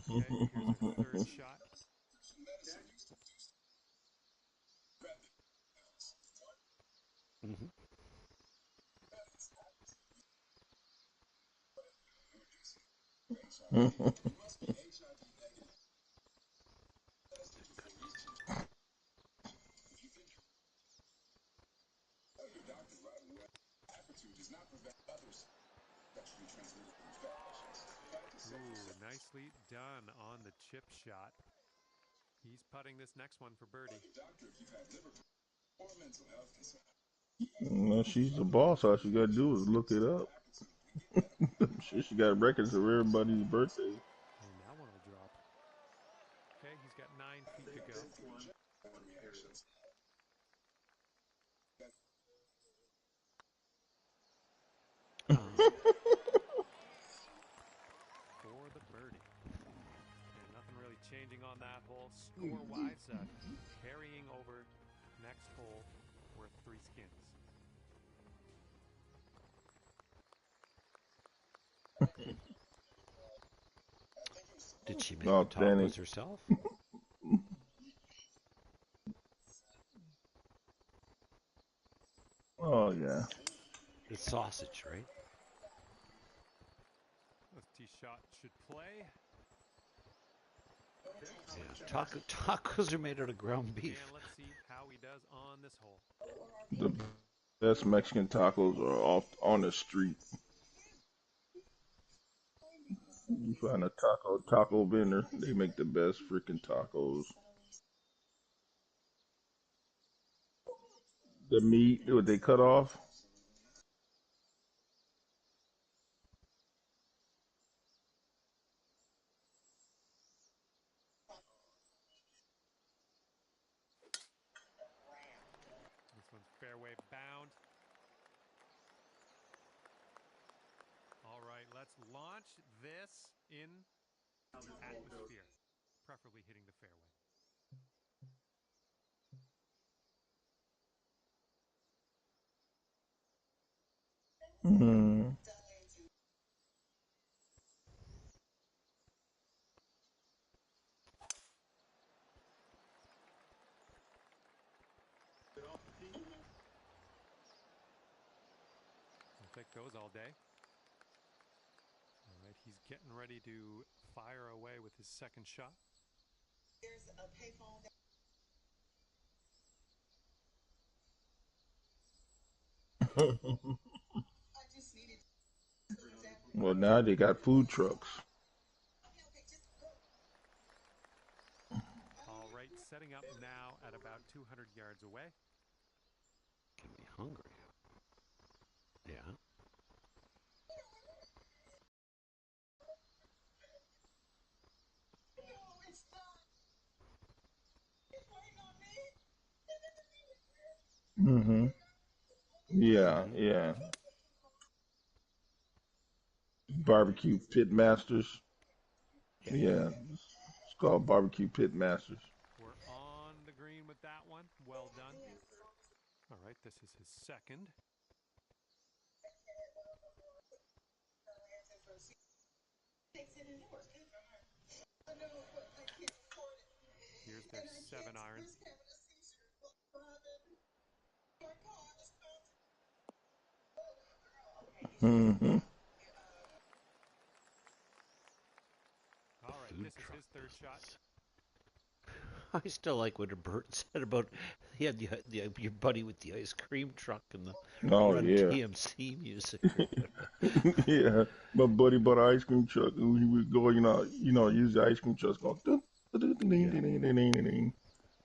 Okay, here's a third shot. Hmm. Ooh, nicely done on the chip shot. He's putting this next one for birdie. No, she's the boss. All she got to do is look it up. I'm sure she got records of everybody's birthday. And that one will drop. Okay, he's got 9 feet to go. For the birdie. And nothing really changing on that hole. Score-wise, carrying over next hole worth 3 skins. Did she make the Outstanding. tacos herself? Oh yeah. It's sausage, right? This tee shot should play. Yeah. Tacos are made out of ground beef. And let's see how he does on this hole. The best Mexican tacos are off on the street. You find a taco vendor, they make the best freaking tacos. The meat, what they cut off. This one's fairway bound. All right, let's launch this in the atmosphere, preferably hitting the fairway. Hmm. We'll take those all day. All right, he's getting ready to fire away with his second shot. Well, now they got food trucks. All right, setting up now at about 200 yards away. Get me hungry. Yeah. Hmm. Yeah, Mm-hmm. yeah. Barbecue Pit Masters. Yeah. Yeah, it's called Barbecue Pit Masters. We're on the green with that one. Well done. All right, this is his second. Here's their 7-iron. Hmm. All right, Food this is truck his third shot. business. I still like what Bert said about he had your buddy with the ice cream truck and the Oh Run yeah, DMC music. yeah. My buddy bought an ice cream truck, and we would go, use the ice cream truck. Going, dun, dun, dun, dun, dun, Yeah. dun, dun, dun, dun, dun.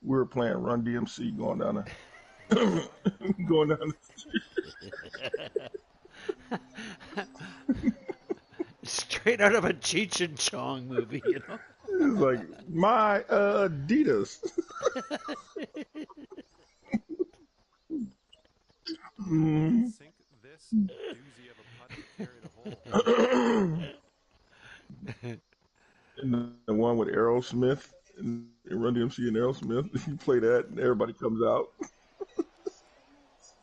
We were playing Run DMC going down Next the, shot will be for going down. Straight out of a Cheech and Chong movie, you know. It's like my Adidas. Mhm. sink this doozy of a putt to carry the hole. And the one with Aerosmith and Run DMC and Aerosmith, you play that, and everybody comes out.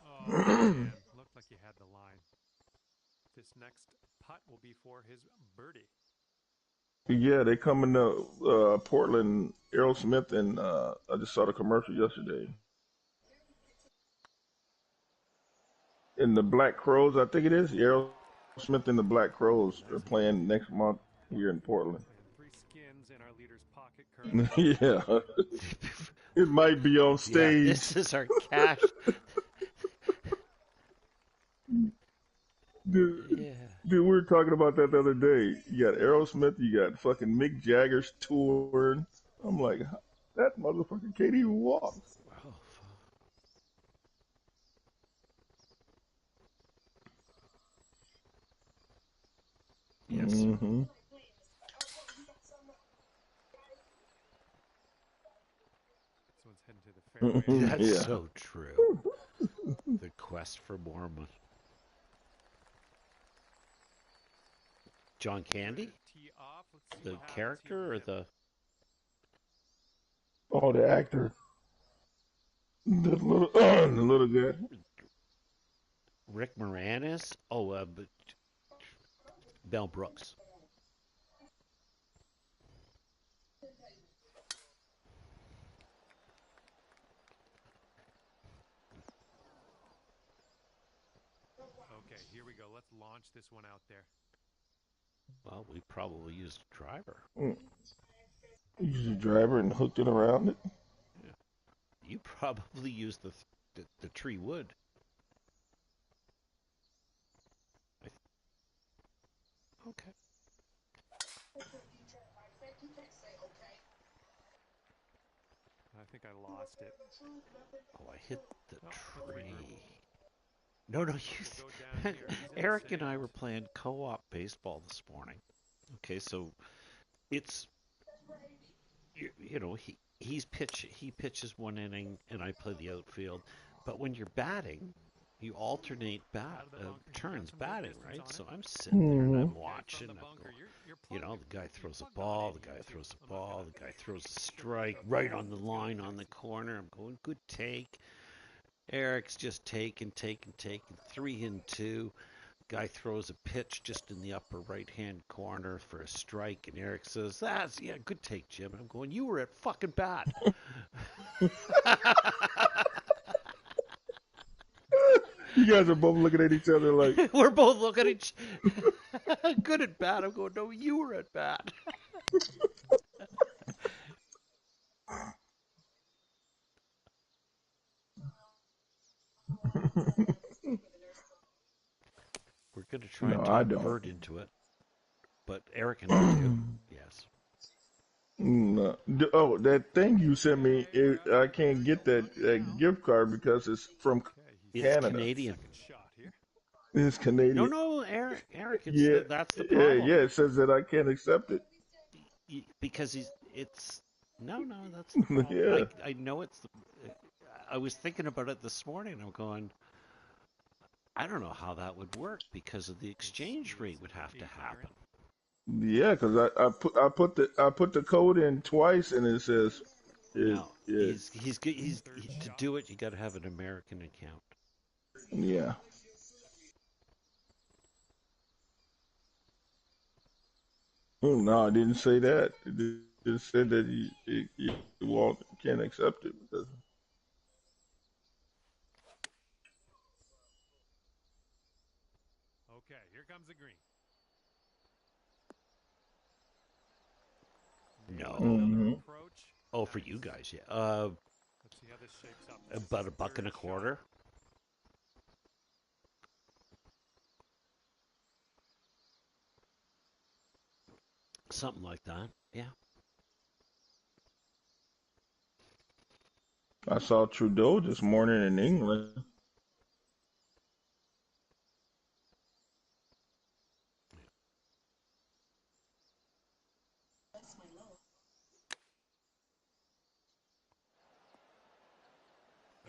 Oh, man. Looked like you had the line. This next putt will be for his birdie. Yeah, they come into Portland, Aerosmith, and I just saw the commercial yesterday. And the Black Crows, I think it is. Aerosmith and the Black Crows are playing next month here in Portland. And 3 skins in our leader's pocket currently. Yeah, it might be on Yeah, stage. this is our cash. Dude, Yeah. dude, we were talking about that the other day. You got Aerosmith, you got fucking Mick Jagger's touring. I'm like, that motherfucker can't even walk. Oh, yes, sir. Hmm. This one's heading to the fairway. That's Yeah. so true. The quest for Mormon. John Candy? Tee off. Let's see The what happens character here or with him. the Oh, the actor, the little guy. Rick Moranis? Oh, but Mel Brooks. Okay, here we go. Let's launch this one out there. Well, we probably used a driver. You used a driver and hooked it around it. Yeah. You probably used the tree wood. Okay. I think I lost it. Oh, I hit the Oh, let's tree. regroup. No, Go down here. He's in the Eric and I sand. were playing co-op baseball this morning. Okay, so it's he pitches one inning and I play the outfield. But when you're batting, you alternate Out of the bunker. He's got turns some good batting, distance right? on it. So I'm sitting there and I'm Hmm. Okay, from watching. the I'm bunker. going, You're you know, plugged. the guy throws a Plugged on ball, in the guy here, too. throws a I'm not ball, gonna the guy throws a sugarcoat strike the right ball. on the Let's go line on the next. corner. I'm going, good take. Eric's just taking. 3-2. Guy throws a pitch just in the upper right-hand corner for a strike, and Eric says, good take, Jim. And I'm going, you were at fucking bat. You guys are both looking at each other like, We're both looking at each good at bat. I'm going, no, you were at bat. going to try No, and I talk don't. Bert into it, but Eric and I do. Yes. No. Oh, that thing you sent me, I can't get that gift card because it's from Okay, he's It's Canada. Canadian. second shot here. It's No, Canadian. no, Eric, Yeah, that's the yeah, problem. yeah. It says that I can't accept it. Because it's no, that's the problem. Yeah, I know it's the. I was thinking about it this morning. I'm going. I don't know how that would work because of the exchange rate would have to happen. yeah. Because I put the code in twice and it says it. Now Yeah, to do it. You got to have an American account. yeah. Oh, no, I didn't say that. It said that you won't can't accept it because Okay, here comes the green. Nailed No. another hmm approach. Oh, for you Nice. guys, yeah. Let's see how this shapes up. This is About his a buck and a third shot. quarter. Something like that. Yeah. I saw Trudeau this morning in England.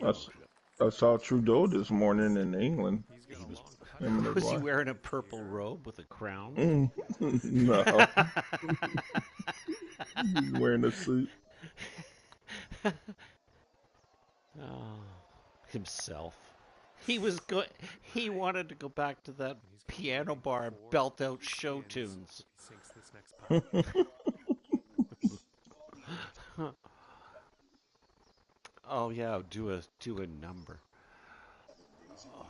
I, Oh, s- I saw Trudeau this morning in England. He's got he a was. long Him and putt. his Was he wife. wearing a purple robe with a crown? Mm. No, he's wearing a suit. Oh, himself. He was go. He wanted to go back to that He's got piano three, bar, four, belt out show pins. tunes. He sinks this next putt. Oh yeah, do a number. Oh,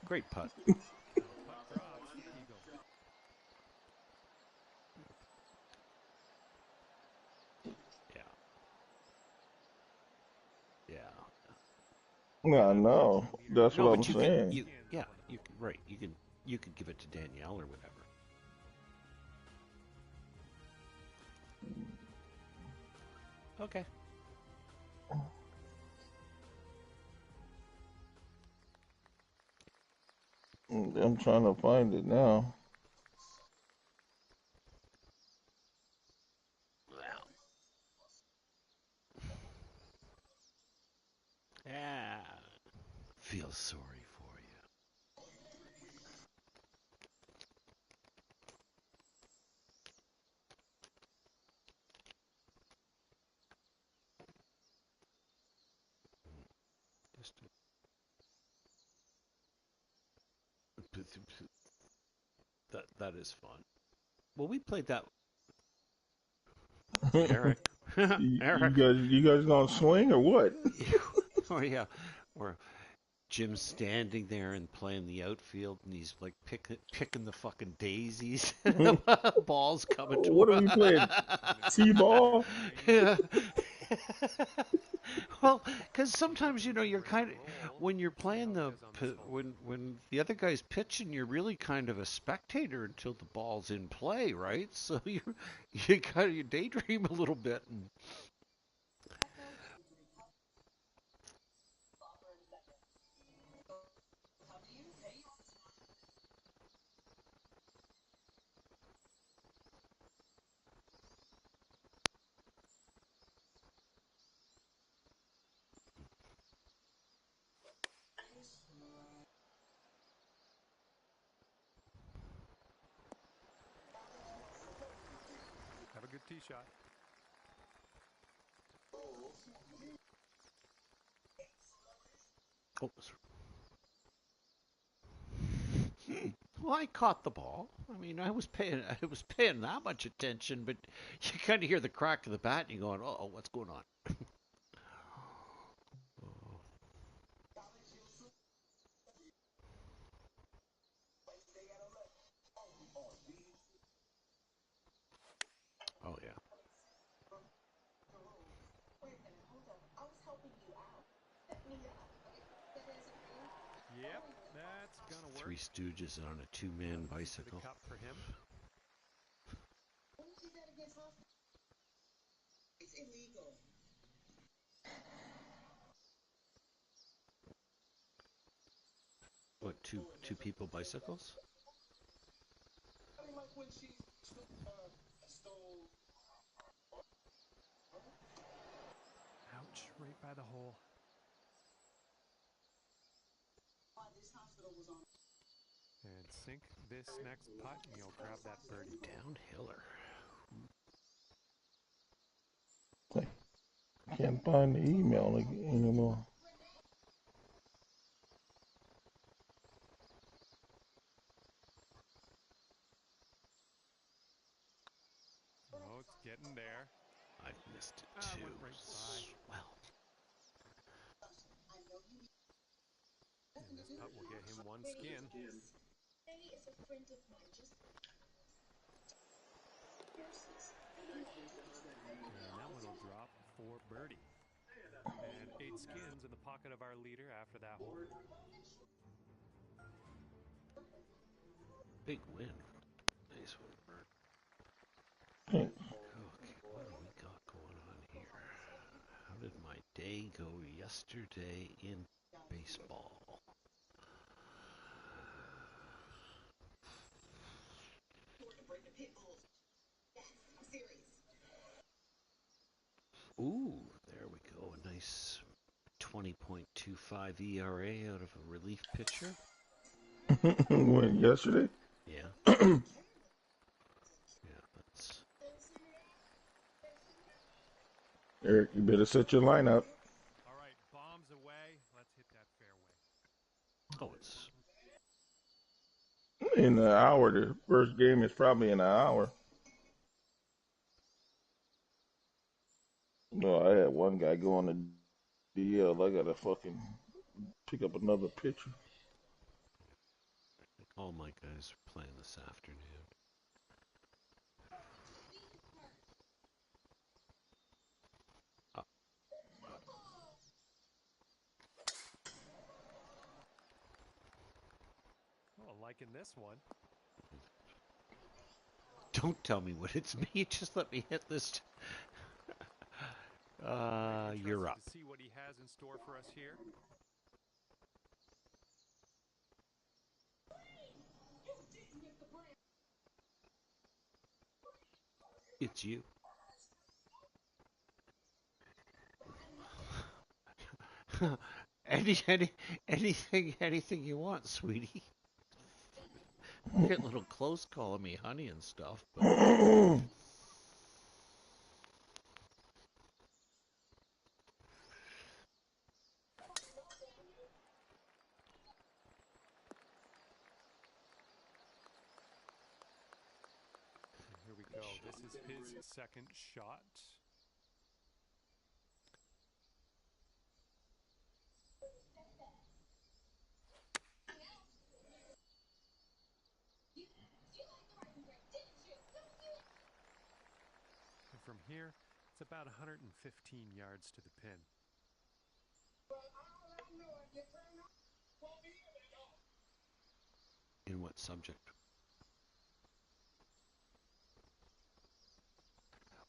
great putt. And the putt drops for eagle. Yeah, yeah. Yeah, I know. That's No, what I'm but saying. yeah, right. You could give it to Danielle or whatever. Okay. I'm trying to find it now. Well, yeah. Feel sorry for you. Just that is fun. Well, we played that. Eric. Eric. You guys gonna swing or what? Oh yeah. Or Jim's standing there and playing the outfield, and he's like picking the fucking daisies. Balls coming to What are we playing? T-ball? yeah. Well, because sometimes you're kind of when you're playing when the other guy's pitching, you're really kind of a spectator until the ball's in play, right? So you kind of you daydream a little bit. And, Have a good tee shot. oh, well, I caught the ball. I mean, I was paying that much attention, but you kind of hear the crack of the bat, and you're going, "Oh, what's going on?" Oh yeah. Yep, Three Stooges on a two-man The bicycle. cup for him. It's illegal. What, two people bicycles? Like when she stole. Ouch, right by the hole. This hospital was on. And sink this next putt, and you'll grab that birdie. Downhiller. Can't find the email anymore. Oh, it's getting there. I missed it Ah, too. went right by. Well, And this putt will get him one skin. Hey, is a friend of mine. Just. And that one will drop for birdie. And 8 skins in the pocket of our leader after that hole. big win. Nice one, Bert. Okay. Okay, what do we got going on here? How did my day go yesterday in baseball? Ooh, there we go. A nice 20.25 ERA out of a relief pitcher. When yesterday? Yeah. Yeah, that's... Eric, you better set your lineup. All right, bombs away. Let's hit that fairway. Oh, it's... In an hour. The first game is probably in an hour. No, I had one guy go on the DL. I gotta fucking pick up another pitcher. All my guys are playing this afternoon. Oh, liking this one. Don't tell me what it's me. Just let me hit this. You're up. To see what he has in store for us here. It's you. Anything you want, sweetie. You get a little close calling me honey and stuff, but Here we go. This is his second shot. And from here, it's about 115 yards to the pin. in what subject?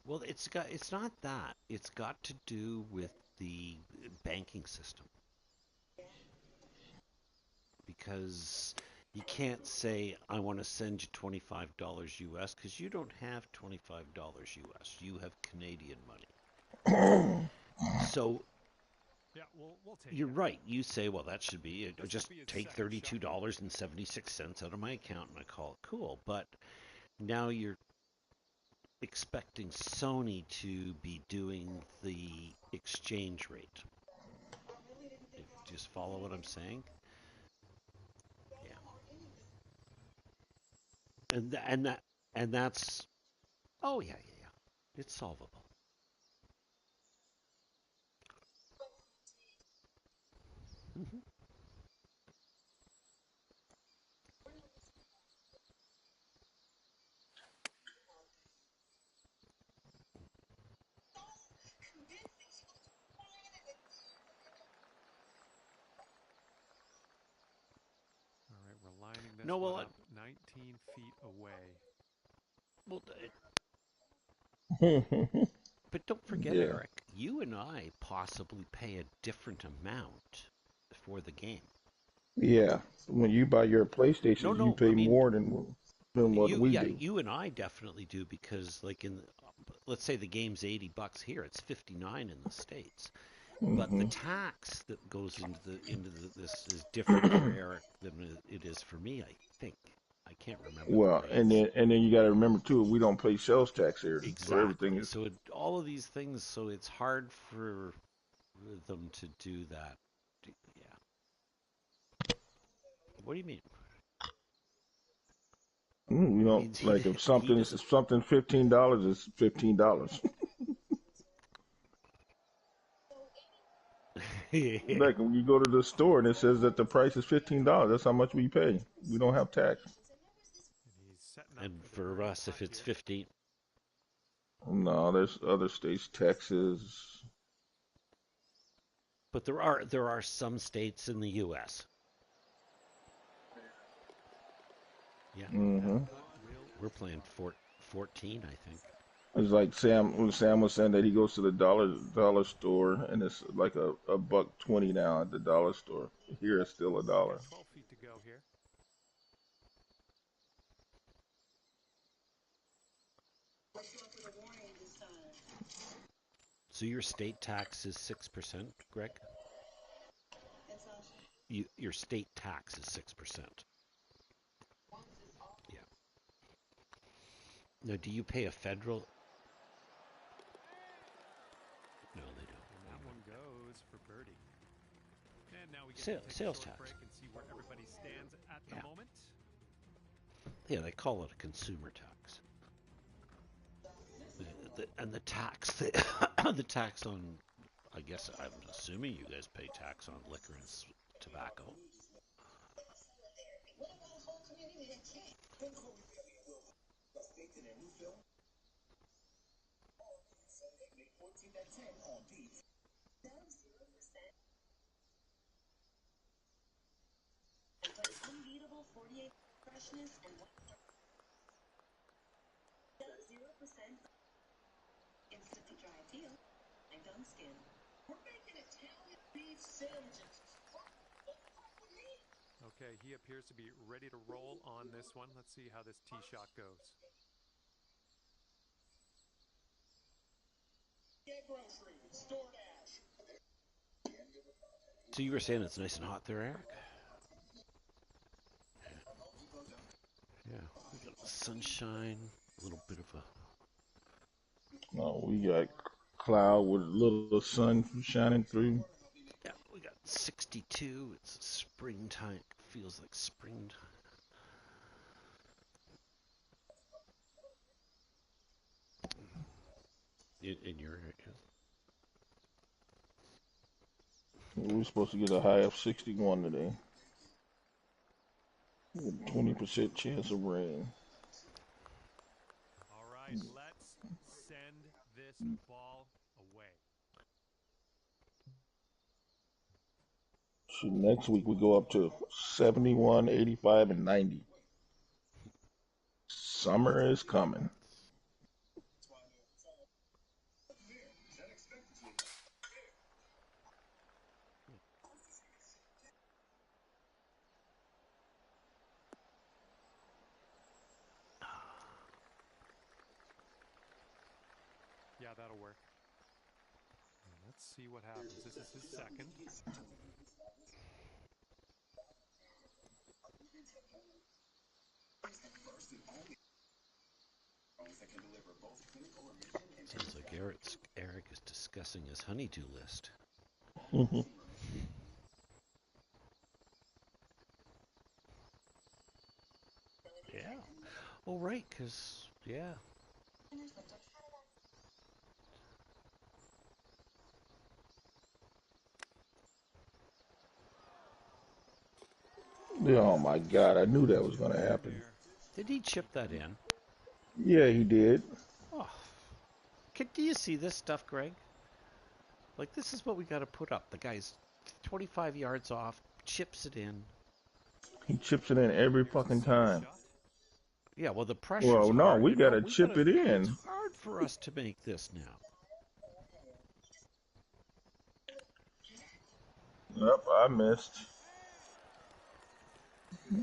Well, it's not that. It's got to do with the banking system. Because you can't say I want to send you $25 US because you don't have $25 US. You have Canadian money. So Yeah, we'll take you're that. right. You say, well, that should be This just would be his take second shot. $32.76 out of my account and I call it cool. But now you're expecting Sony to be doing the exchange rate. Just follow what I'm saying? Yeah. And that's oh yeah. It's solvable. Mm-hmm. All right, we're this No, well, one up 19 feet away. well, yeah. but don't forget, Eric, you and I possibly pay a different amount for the game. Yeah. When you buy your No, PlayStations, you no, I pay mean, more than what we do. you and I definitely do because, like, let's say the game's $80 here, it's 59 in the States. But the Hmm. tax that goes this is different for Eric than it is for me, I think. I can't remember the Well, rates. and then you got to remember too, we don't pay sales tax here, so everything Exactly. is. So all of these things, so it's hard for them to do that. Yeah. What do you mean? You It know, means like if he something is doesn't. something $15, it's $15. Yeah. Like when you go to the store and it says that the price is $15, that's how much we pay. We don't have tax. And he's setting up And for the for birdie us, putt if it's here. 15, No, there's other states, Texas. but there are some states in the U.S. Yeah, That Hmm. putt will we're playing slide. 14, I think. It's like Sam was saying that he goes to the dollar store and it's like a buck 20 now at the dollar store. Here it's still a dollar. Got 12 feet to go here. So your state tax is 6%, Greg? Your state tax is 6%. Yeah. Now, do you pay a federal? No, they don't. And that one goes for birdie. And now we get to take a Sales short tax. break and see where everybody stands at the Yeah. moment. Yeah, they call it a consumer tax. And the tax, the tax on, I guess I'm assuming you guys pay tax on liquor and tobacco. Unbeatable 48 freshness and 0% instant to dry appeal and gum skin. We're making Italian beef sandwiches. Okay, he appears to be ready to roll on this one. Let's see how this tee shot goes. Get groceries, DoorDash. So you were saying it's nice and hot there, Eric? Yeah, we got the sunshine, a little bit of a. No, we got cloud with a little sun shining through. Yeah, we got 62. It's springtime. Feels like spring. In your area. We're supposed to get a high of 61 today. 20% chance of rain. All right, let's send this ball away. Shoot, next week we go up to 71, 85, and 90. Summer is coming. Yeah, that'll work. Let's see what happens. This is his second. Sounds like Eric is discussing his honeydew list. Yeah. Oh, right, because, yeah. Oh my God, I knew that was going to In happen. there. Did he chip that in? Yeah, he did. Oh. Do you see this stuff, Greg? Like, this is what we got to put up. The guy's 25 yards off, chips it in. He chips it in every Here's a fucking slow time. shot. Yeah, well, the pressure's Well, no, hard. we You know, gotta chip it it's in. hard for us to make this now. Yep, I missed. All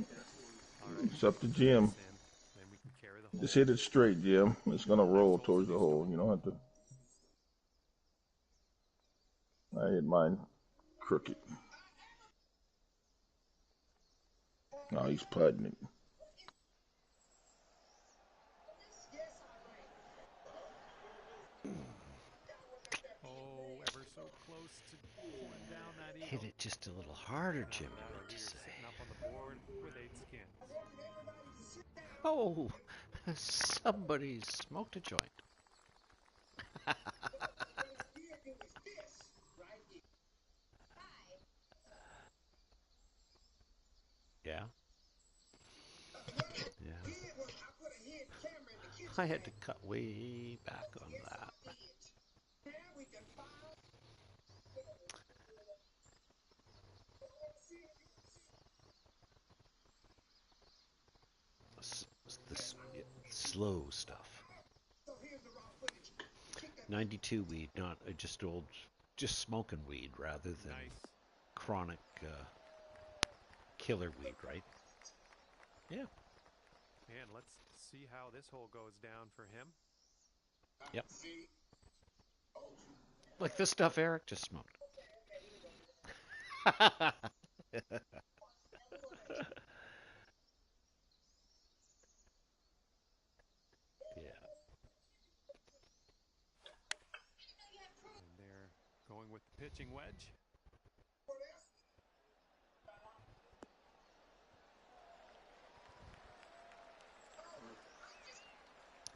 right, It's up to get Jim. this in, then we can carry the Just hole. hit it straight, Jim. It's gonna roll towards the hole. You don't have to. I hit mine crooked. No, he's putting it. Oh, ever so close to pulling down that eagle. Hit it just a little harder, Jim, Now you we're meant to here say. sitting up on the board with 8 skins. Oh, somebody smoked a joint. Yeah? Yeah. I had to cut way back on that. This slow stuff. 92 weed, not just smoking weed rather than Nice. chronic killer weed, right? Yeah. And let's see how this hole goes down for him. Yep. Like the stuff Eric just smoked. Yeah. And they're going with the pitching wedge.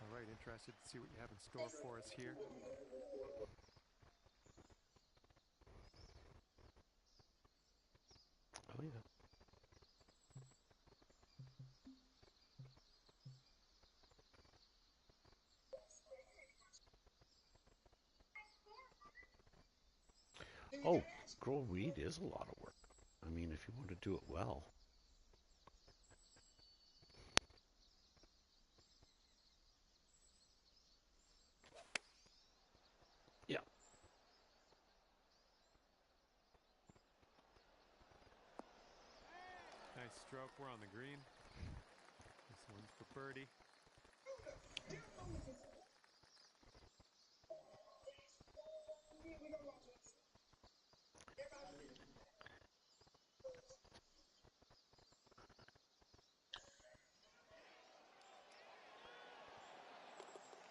All right, interested to see what you have in store for us here. Oh yeah. Oh, growing weed is a lot of work. I mean, if you want to do it well. Yeah. Nice stroke. We're on the green. This one's for birdie.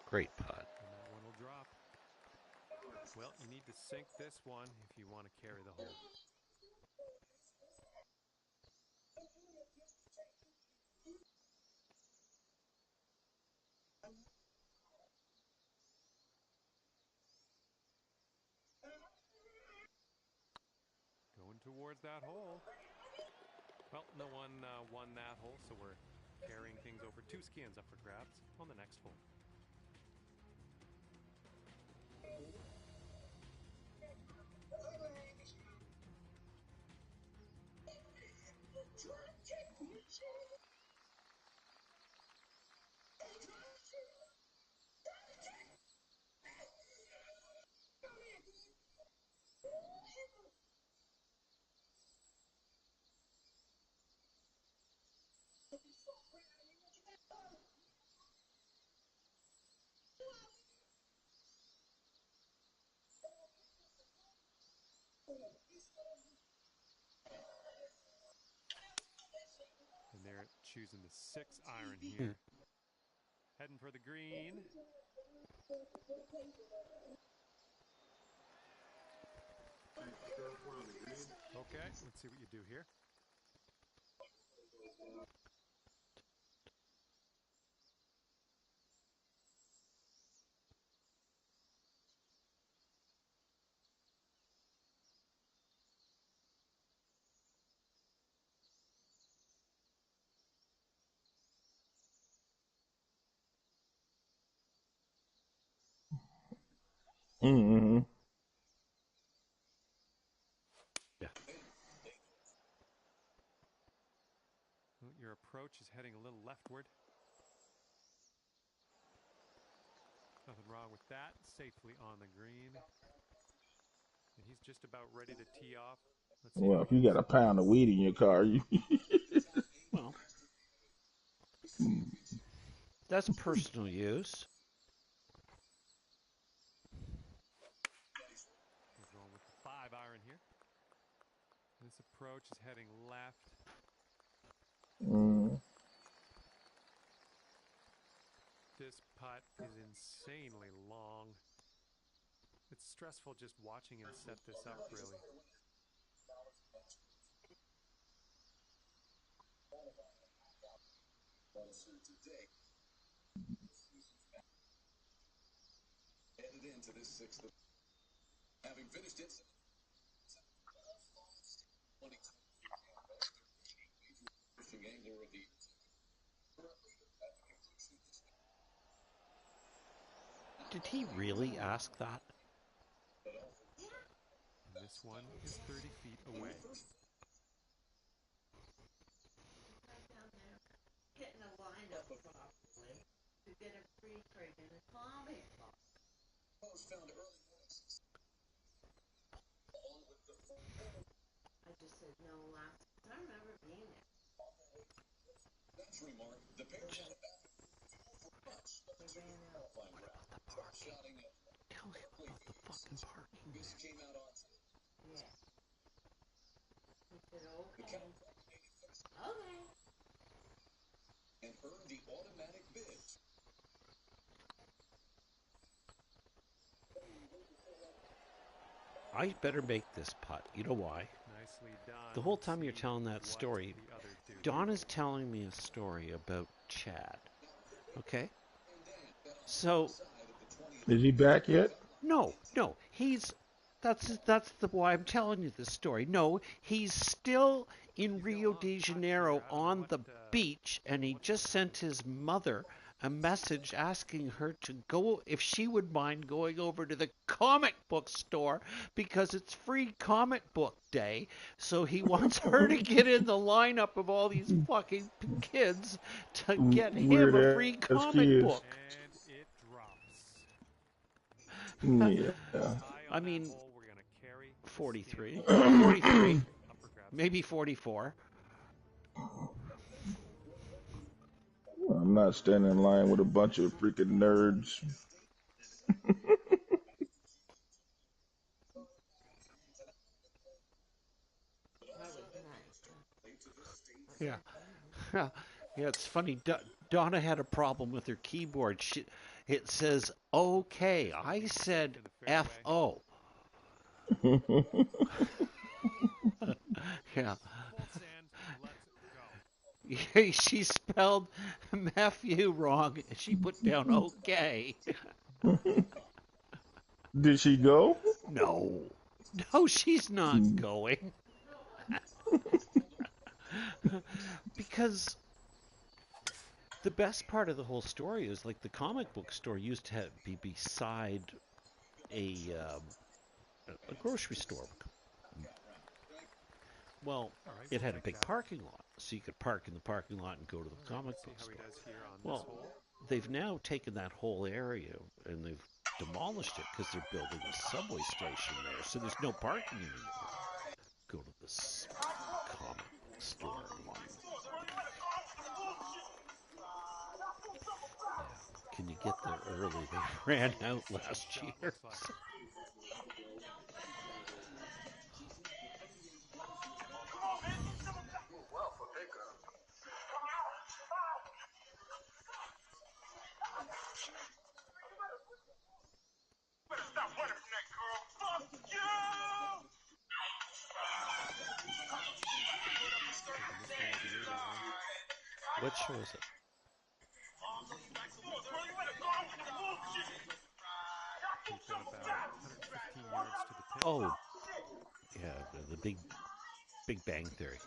Great putt. And that one will drop. Well, you need to sink this one if you want to carry the hole. Going towards that hole. Well, no one won that hole, so we're carrying things over. 2 skins up for grabs on the next hole. And they're choosing the 6 iron here. Heading for the green. Okay, let's see what you do here. Mm-hmm. Yeah. Your approach is heading a little leftward. Nothing wrong with that. Safely on the green. And he's just about ready to tee off. Let's see Well, how if he you does. got a pound of weed in your car, you. Well, that's personal use. We're going with the 5-iron here. This approach is heading left. Mm. This putt is insanely long. It's stressful just watching him set this up, really. Headed into this sixth, having finished it, 20 fishing angler of the Did he really ask that? And this one is 30 feet away. Getting a lineup properly to get a free trade in a comic book. found early voices. Along with the I just said no last. I remember being there. that's remark, the pair shot back for much of the They ran out. qualifying round. The parking. Shouting at Tell him about the fucking parking. this came out on Yeah. He said the okay. count Okay. and earned the automatic bid. I better make this putt. You know why? Nicely done. The whole Let's time you're see telling that what story, the other dude Don did. is telling me a story about Chad. Okay? So, Is he back yet? no, that's the why I'm telling you this story. No, he's still in Rio de Janeiro on the beach, and he just sent his mother a message asking her to go, if she would mind going over to the comic book store because it's free comic book day. So he wants her to get in the lineup of all these fucking kids to get him Weird a free ass comic kids. book. And it drops. Yeah. High on I that mean, hole, we're gonna carry the 43, stand. 43, Upper grab. maybe 44. I'm not standing in line with a bunch of freaking nerds. That was nice. Yeah. Yeah, it's funny. Donna had a problem with her keyboard. It says OK. I said To the fairway. FO. Yeah. Full send. Let's go. She spelled Matthew wrong. She put down OK. Did she go? No. No, she's not going. Because the best part of the whole story is like the comic book store used to be beside a grocery store. Well, All right, it we'll had a take big that. parking lot, so you could park in the parking lot and go to the comic See book how he store. does here on this Well, hole. they've now taken that whole area and they've demolished it because they're building a subway station there, so there's no parking anymore. Go to this comic store one. Yeah. Can you get there early? They ran out last Shot year. looks like. Thinking this one will be legal now. What show is it? He's got about 115 yards to the pin. Oh, yeah, the Big Bang Theory.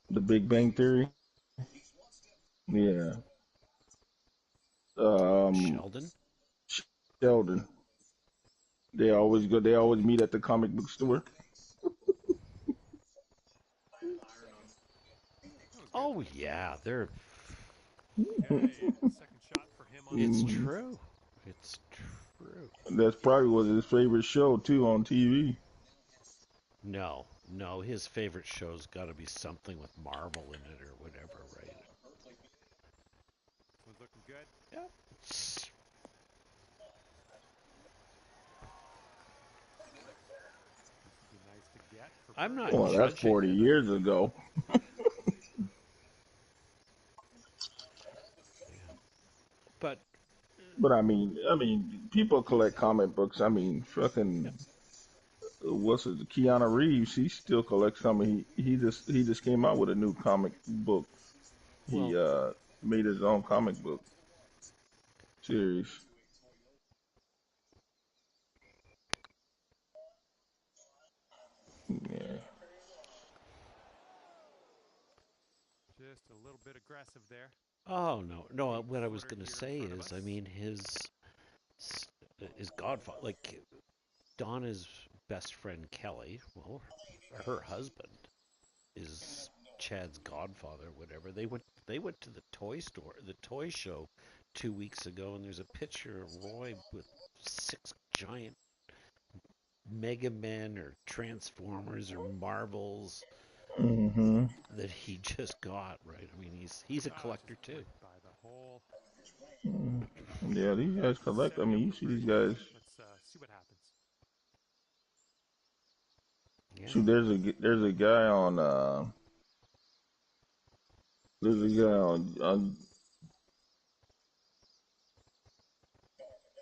The Big Bang Theory? Yeah. Sheldon? Sheldon. They always meet at the comic book store. Oh yeah, they're. Okay, second shot for him on It's the Mhm. true. It's true. That's probably was his favorite show too on TV. No, no, his favorite show's got to be something with Marvel in it or whatever, right? This one's looking good. Yep. This would be nice to get for I'm birdie. not Well, that's judging 40 it. years ago. Yeah. But But I mean, people collect comic books. I mean, fucking, yeah, what's it? Keanu Reeves, he still collects comic. He just came out with a new comic book. He well, made his own comic book series. Yeah. Just a little bit aggressive there. oh no, no. 8 What I was footer gonna here in say front of is, I us. mean, his godfather, like Donna's best friend Kelly. Well, her husband is Chad's godfather, whatever. They went to the toy store, the toy show 2 weeks ago, and there's a picture of Roy with 6 giant Mega Men or Transformers or Marvels Hmm. that he just got, right? I mean, he's a collector Just too. right by the hole. Yeah, these guys collect. I 70 mean, over you see these birdie. guys. Let's see what happens. Yeah. Shoot, there's a guy on there's a guy on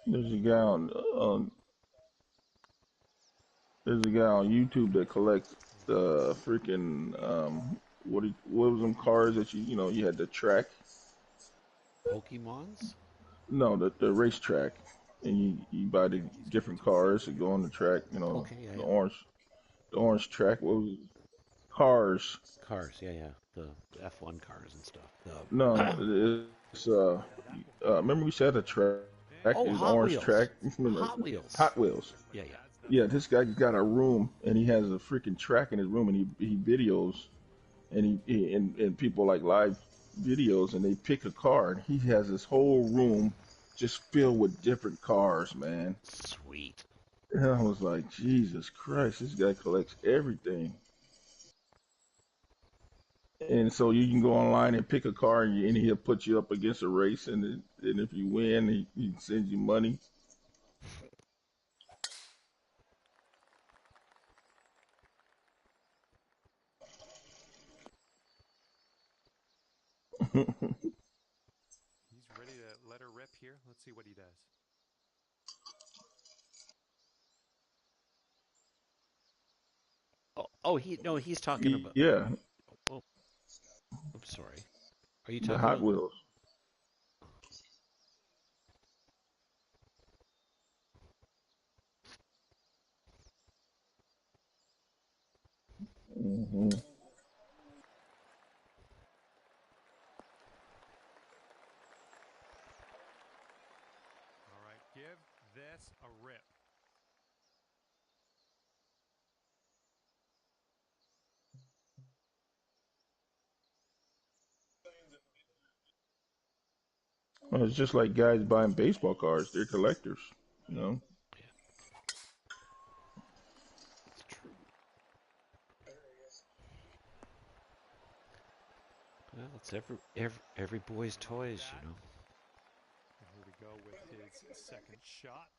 there's a guy on there's a guy on YouTube that collects freaking what was them cars that you had the track. Pokemons? No, the racetrack, and you buy the Okay, he's going different to cars to 70 go over on the track. Okay, yeah, The yeah. orange track. What was it? Cars? Cars, yeah, yeah. The F1 cars and stuff. No, The it's And that will go remember we said a track. and oh, It was Hot orange track. Wheels. Hot Wheels. Hot Wheels. Yeah, but yeah. that's the Yeah, this guy got a room and he has a freaking track in his room and he videos and and people like live videos and they pick a car and he has this whole room just filled with different cars, man. Sweet. And I was like, Jesus Christ, this guy collects everything. And so you can go online and pick a car and he'll put you up against a race and if you win, he sends you money. he's ready to let her rip here. Let's see what he does. Oh, he's talking about. Yeah, Oh, I'm sorry. Are you the talking Hot about? Wheels. Hmm. All right, give this a rip. Well, it's just like guys buying baseball cards. They're collectors, you know. Yeah, it's true. Well, it's every boy's toys, That. you know. And here we go with his second shot.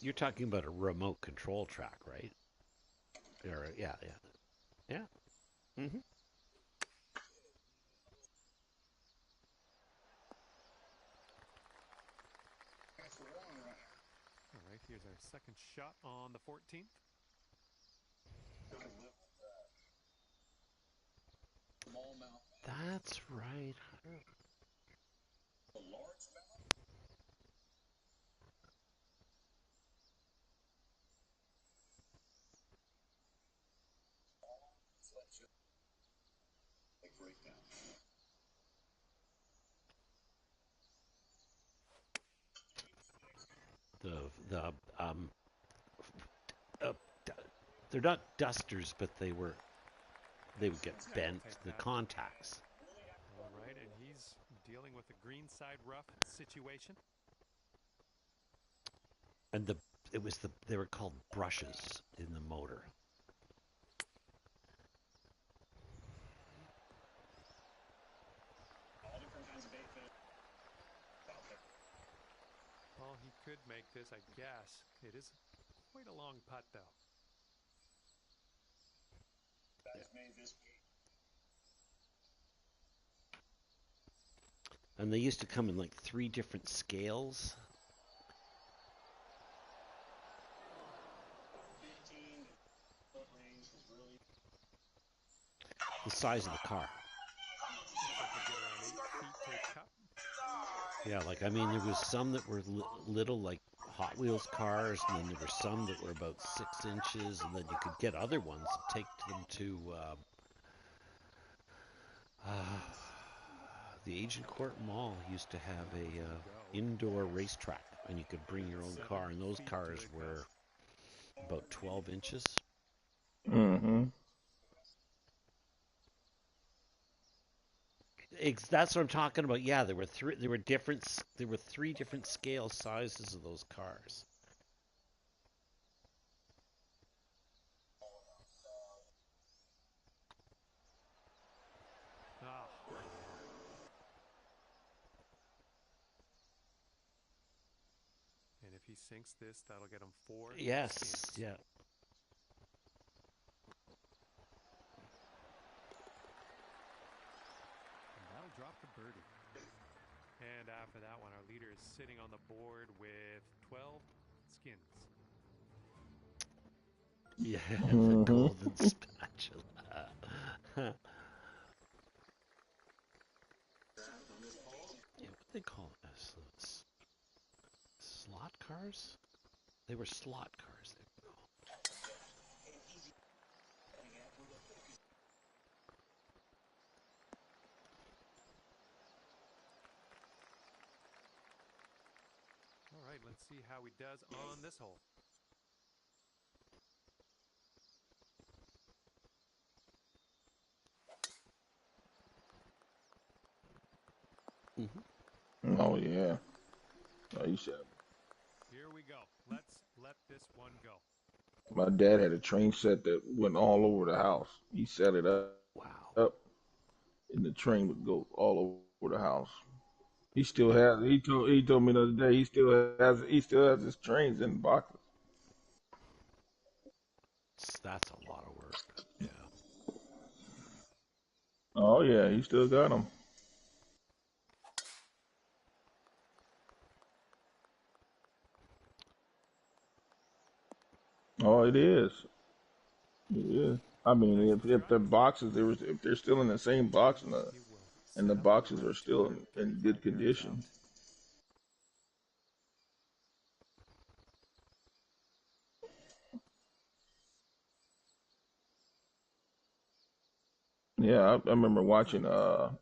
You're talking about a remote control track, right? Or yeah, yeah, yeah. All right, here's our second shot on the 14th. That's right. breakdown. The uh, d- they're not dusters, but they would get bent. Take The that. contacts. All right, and he's dealing with a greenside rough situation. And they were called brushes in the motor. All different kinds of bait fish out there. Well, he could make this, I guess. It is quite a long putt, though. That has made this And they used to come in like 3 different scales. 15-foot range is really The size of the car. Looks like they get around 8 feet to the cup. Yeah, like I mean, there was some that were little, like Hot Wheels cars, and then there were some that were about 6 inches, and then you could get other ones and take them to the Agincourt Mall. Used to have a indoor racetrack, and you could bring your own car, and those cars were about 12 inches. Mm-hmm. That's what I'm talking about. Yeah, there were 3. There were 3 different scale sizes of those cars. Ah. And if he sinks this, that'll get him 4 Yes, skins. yeah. And that'll drop the birdie. And after that one, our leader is sitting on the board with 12 skins. Yeah, the Mhm. golden spatula. Yeah, what do they call this? Slot cars? They were slot cars. They were called. All right, let's see how he does on this hole. Oh yeah. Oh, you said Here we go. Let's let this one go. my dad had a train set that went all over the house. He set it Wow. up, and the train would go all over the house. He still has. He told me the other day he still has his trains in boxes. That's a lot of work. Yeah. Oh yeah, he still got them. Oh, it is. It is. I mean, if the boxes if they're still in the same box and He will the set up boxes around are still in good 235 yards condition. out. Yeah, I remember watching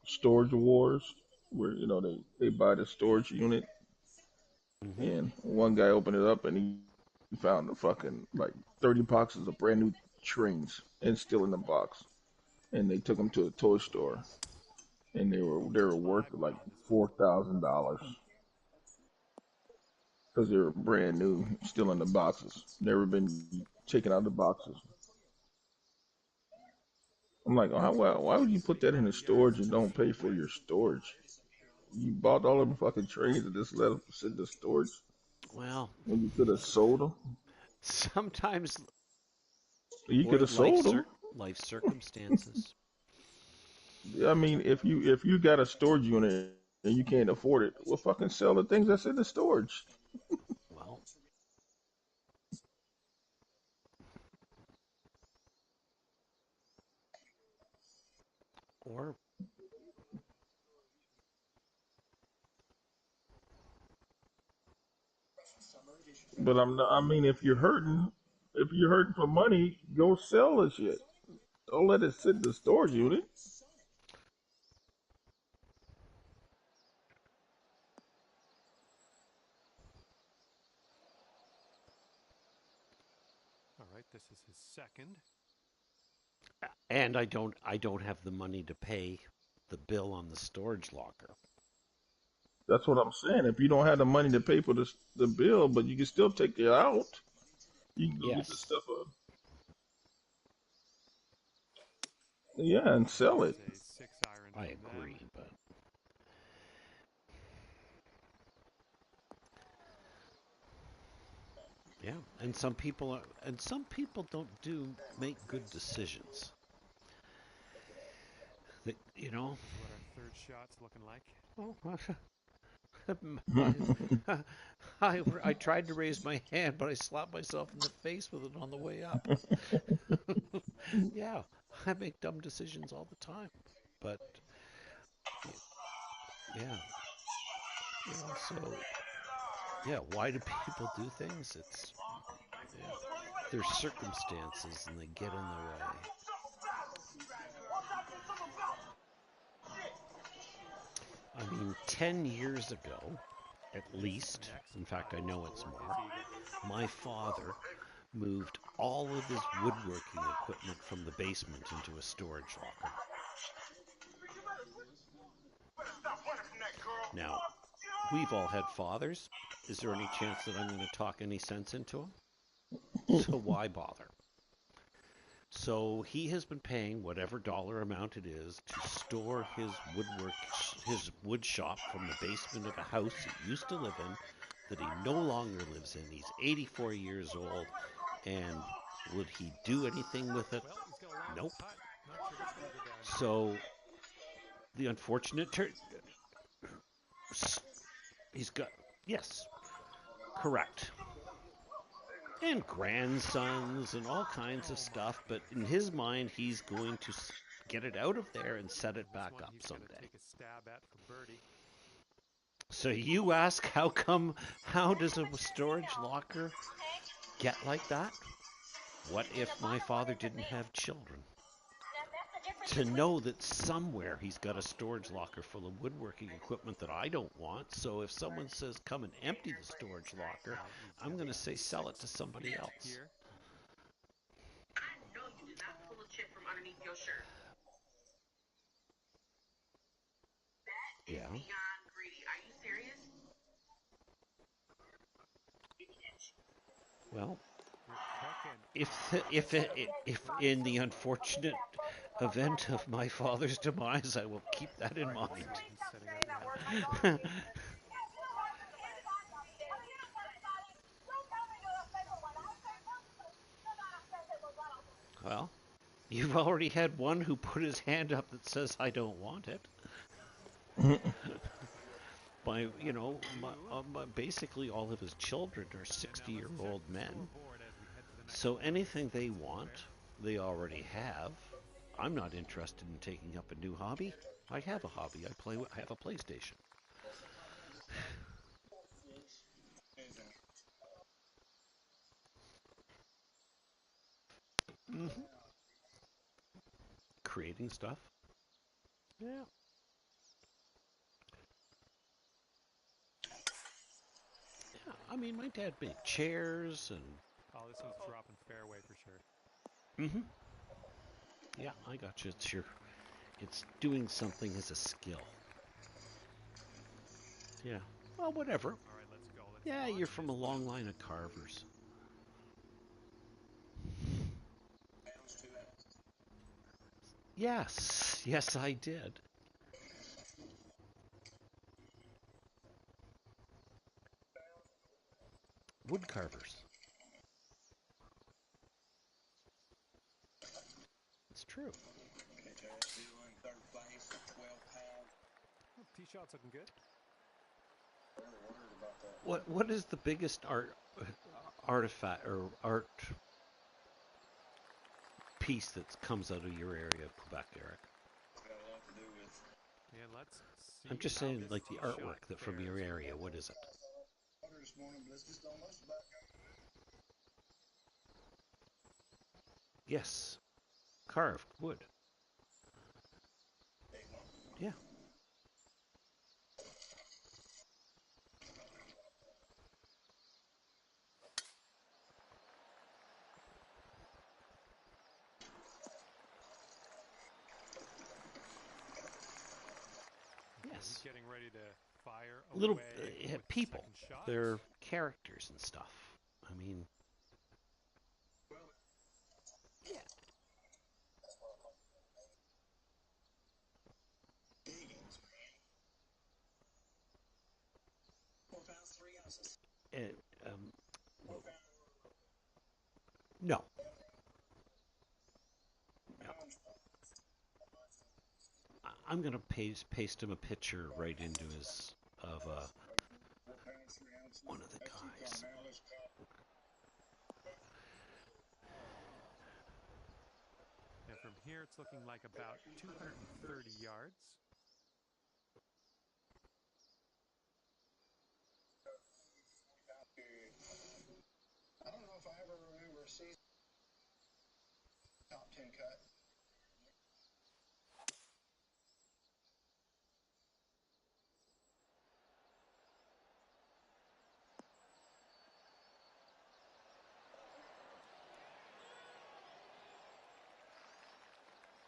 Storage Wars where they buy the storage unit Hmm. and one guy opened it up and he found the fucking like 30 boxes of brand new trains and still in the box and they took them to a toy store and they were worth $5 like this one. $4,000 because they were brand new, still in the boxes, never been taken out of the boxes. I'm like, oh, why would you put that in the 265 yards storage and to don't the pay for your west. storage? You bought all of the fucking trains and just let them sit in the storage Well, when you could have sold them. sometimes You could or have sold them. life circumstances. I mean, if you got a storage unit and you can't afford it, well, fucking sell the things that's in the storage. Well, or But I mean, if you're hurting for money, go sell the shit. Don't let it sit in the storage unit. This is his second. And I don't have the money to pay the bill on the storage locker. That's what I'm saying. If you don't have the money to pay for the bill, but you can still take it out, you can go get the Yes. stuff up. Yeah, and sell it. It's a 6 iron. I from them. agree, but yeah, and some people don't make good decisions. You know, This is what our third shot's looking like. I tried to raise my hand, but I slapped myself in the face with it on the way up. Yeah, I make dumb decisions all the time, but yeah, so yeah, why do people do things? It's there's circumstances and they get in the way. I mean, 10 years ago, at least, in fact, I know it's more, my father moved all of his woodworking equipment from the basement into a storage locker. Now, we've all had fathers. Is there any chance that I'm going to talk any sense into him? So why bother? So he has been paying whatever dollar amount it is to store his wood shop from the basement of a house he used to live in that he no longer lives in. He's 84 years old, and would he do anything with it? Well, he's got a long Nope. putt. Not sure what's going to go down. So the unfortunate he's got, yes, correct. And grandsons and all kinds of stuff, but in his mind, he's going to get it out of there and set it back up He's going to someday. take a stab at for birdie. So you ask, how does a storage locker get like that? What if my father didn't have children? To know that somewhere he's got a storage locker full of woodworking equipment that I don't want. So if someone says, come and empty the storage locker, I'm going to say, sell it to somebody else. Here. I know you did not pull a chip from underneath your shirt. That is Yeah. beyond greedy. Are you serious? Well, You're cooking. if in the unfortunate event of my father's demise, I will keep that in mind. He's setting up now. Well, you've already had one who put his hand up that says, I don't want it. Basically all of his children are 60-year-old men. So anything they want, they already have. I'm not interested in taking up a new hobby. I have a hobby. I have a PlayStation. Mm-hmm. Creating stuff. Yeah. Yeah. I mean, my dad made chairs and. Oh, this one's dropping fairway for sure. Mm-hmm. Yeah, I got you. It's doing something as a skill. Yeah. Well, whatever. All right, let's go. Yeah, you're from a long line of carvers. Yes, I did. Wood carvers. It's true. Tee shot's looking good. What is the biggest artifact or art piece that comes out of your area of Quebec, Eric? And let's see. I'm just how saying, this like the tee shot artwork that from your fares. area. What is it? Yes, carved wood. Yeah. ready to fire Little away with the people. second shot. They're characters and stuff. I mean, yeah. And, no. No. I'm gonna paste him a picture right into his of one of the guys. And from here, it's looking like about 230 yards. I don't know if I ever remember a season top 10 cut.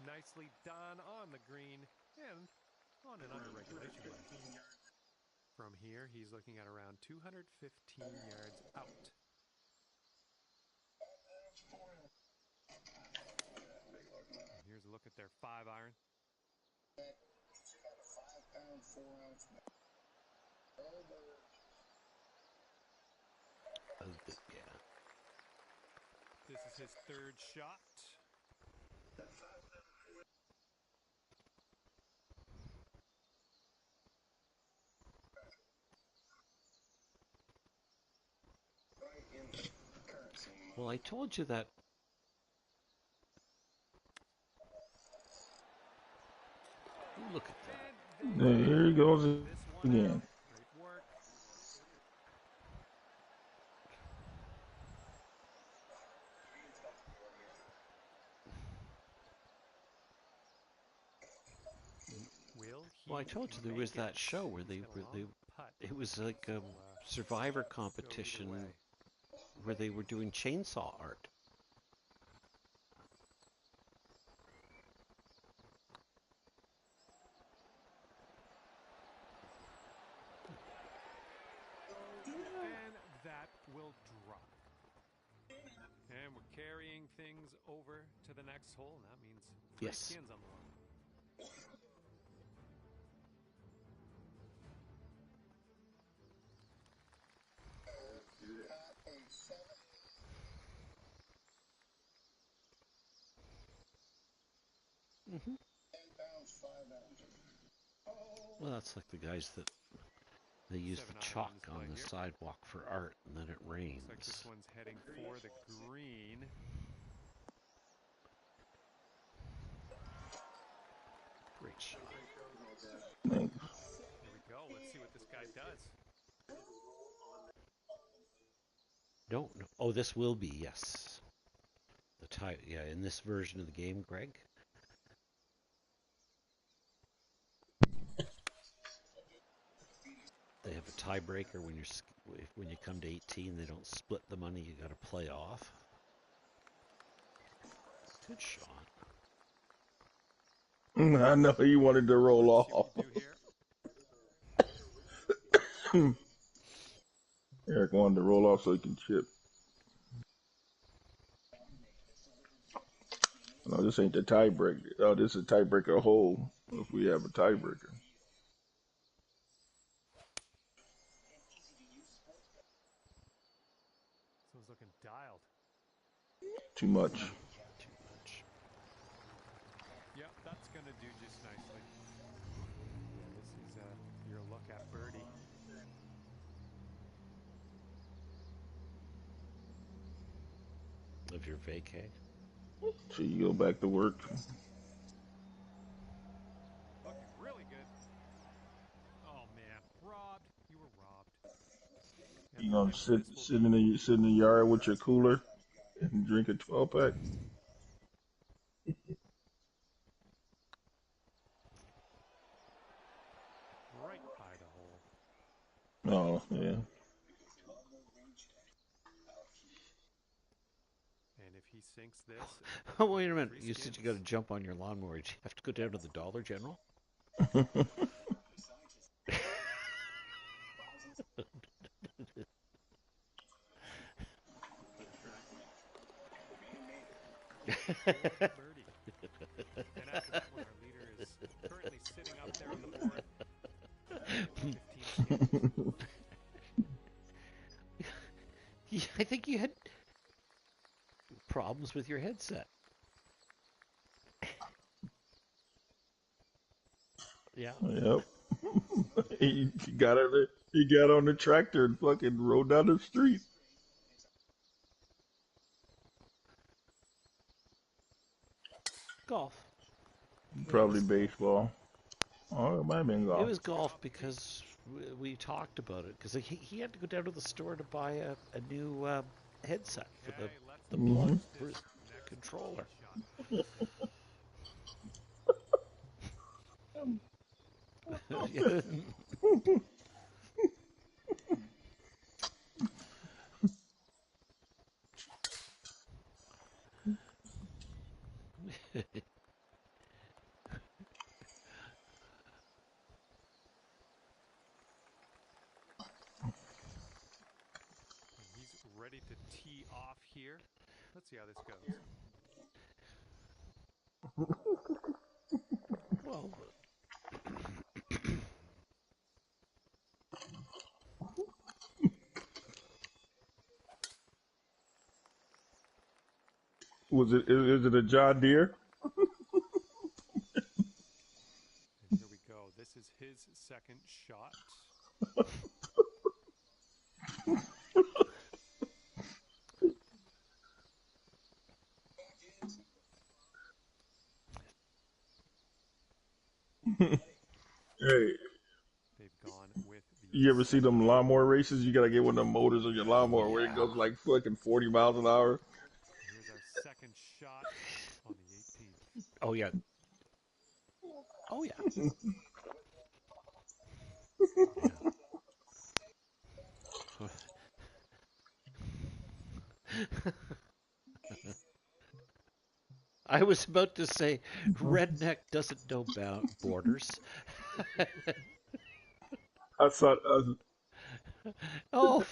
Nicely done on the green and on and under regulation. From here, he's looking at around 215 yards out. And here's a look at their 5-iron. 5-pound, 4-ounce. Yeah. This is his third shot. Well, I told you that. Look at that. Here he goes This one again. out. Great work. Well, I told you there was that show where it was like a Survivor competition where they were doing chainsaw art. And that will drop. And we're carrying things over to the next hole, and that means 3 Yes. skins on the line. Mm-hmm. Well, that's like the guys that they use the 7-iron chalk on on the display here. sidewalk for art, and then it rains. Looks like this one's heading for the green. Great shot. Here we go. Let's see what this guy does. No. Oh, this will be, yes. The tie. Yeah, in this version of the game, Greg. They have a tiebreaker when you come to 18. They don't split the money. You got to play off. Good shot. I know he wanted to roll Let's see off. what we do here. Eric wanted to roll off so he can chip. No, this ain't the tiebreaker. Oh, this is a tiebreaker hole if we have a tiebreaker. This one's looking dialed. Too much. Too much. Yep, that's going to do just nicely. Yeah, this is your look at birdie. Of your vacay. So you go back to work. Looking really good. Oh, man. Robbed. You were robbed. And You the gonna win for sit this will sit be in the yard with your cooler and drink a 12-pack? right by the hole. Oh, yeah. And if he sinks this... Oh, wait a minute. 3 You said you skins. got to jump on your lawnmower. Did you have to go down to the Dollar General? Fourth birdie. And after that one, our leader is currently sitting up there on the board. 15 skins. Yeah, I think you had problems with your headset. Yeah. Yep. he got on the he got on the tractor and fucking rode down the street. Golf. Probably baseball. Oh, it might have been It golf. was golf because we talked about it. Because he had to go down to the store to buy a new headset for Okay, the let's plug watch for this his next controller. shot. Yeah. And he's ready to tee off here. Let's see how this goes. Well, Is it a John Deere? And here we go. This is his second shot. Hey, They've gone with the you ever see them second. lawnmower races? You gotta get one of them motors on your lawnmower where it yeah. goes like fucking 40 miles an hour. Here's our second shot on the 18th. Oh yeah. Oh yeah. I was about to say, redneck doesn't know about borders. I saw Oh,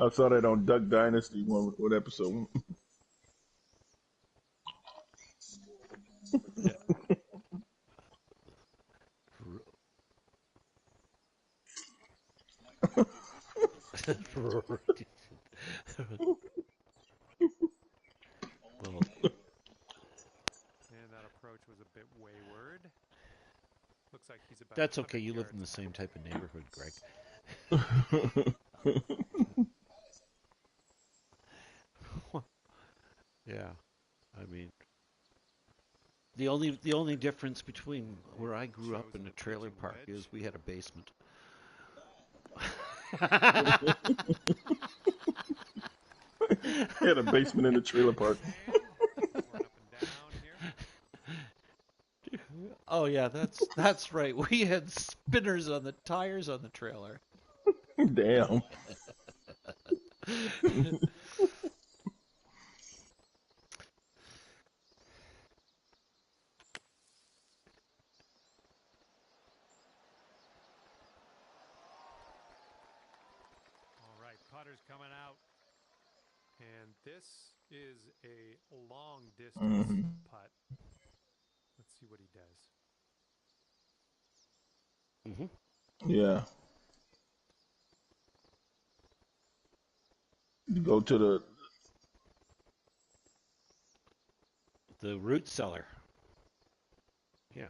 I saw that on Duck Dynasty one episode. well, And that approach was a bit wayward. Looks like he's about that's 100 okay. You live yards in the out. same type of neighborhood, Greg. Yeah, I mean, the only difference between where I grew up and a trailer park is we had a basement. Had a basement in the trailer park. And going up and down here. Oh yeah, that's right. We had spinners on the tires on the trailer. Damn. All right, putter's coming out. And this is a long distance putt. Let's see what he does. Mm-hmm. Yeah. You go to The root cellar. Yeah.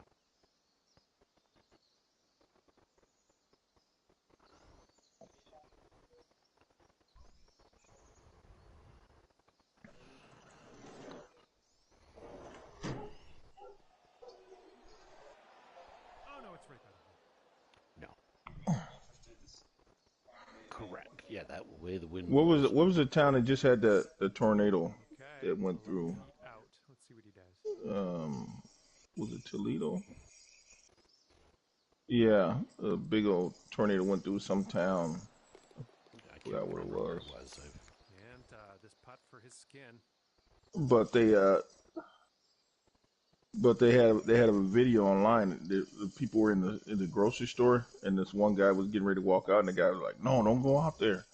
Oh, no, it's right by the hole. No. Correct. Yeah, that way the wind. what blows. was the town that just had the tornado Okay. that went so through? let's tee out. Let's see what he does. Was it Toledo? Yeah, a big old tornado went through some town. I can't Forgot what it remember where was. it was. And this putt for his skin. But they But they had a video online. The people were in the grocery store, and this one guy was getting ready to walk out, and the guy was like, "No, don't go out there."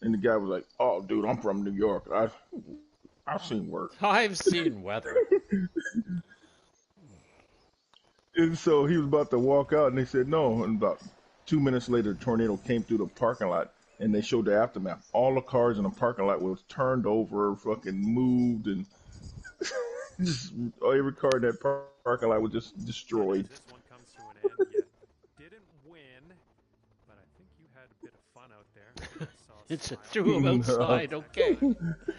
And the guy was like, "Oh, dude, I'm from New York. I've seen worse." I've seen weather. And so he was about to walk out, and they said no. And about 2 minutes later, a tornado came through the parking lot, and they showed the aftermath. All the cars in the parking lot was turned over, fucking moved, and just every car in that parking lot was just destroyed. This one comes to an end. You didn't win, but I think you had a bit of fun out there. I saw a It's a smile. threw him outside. Okay.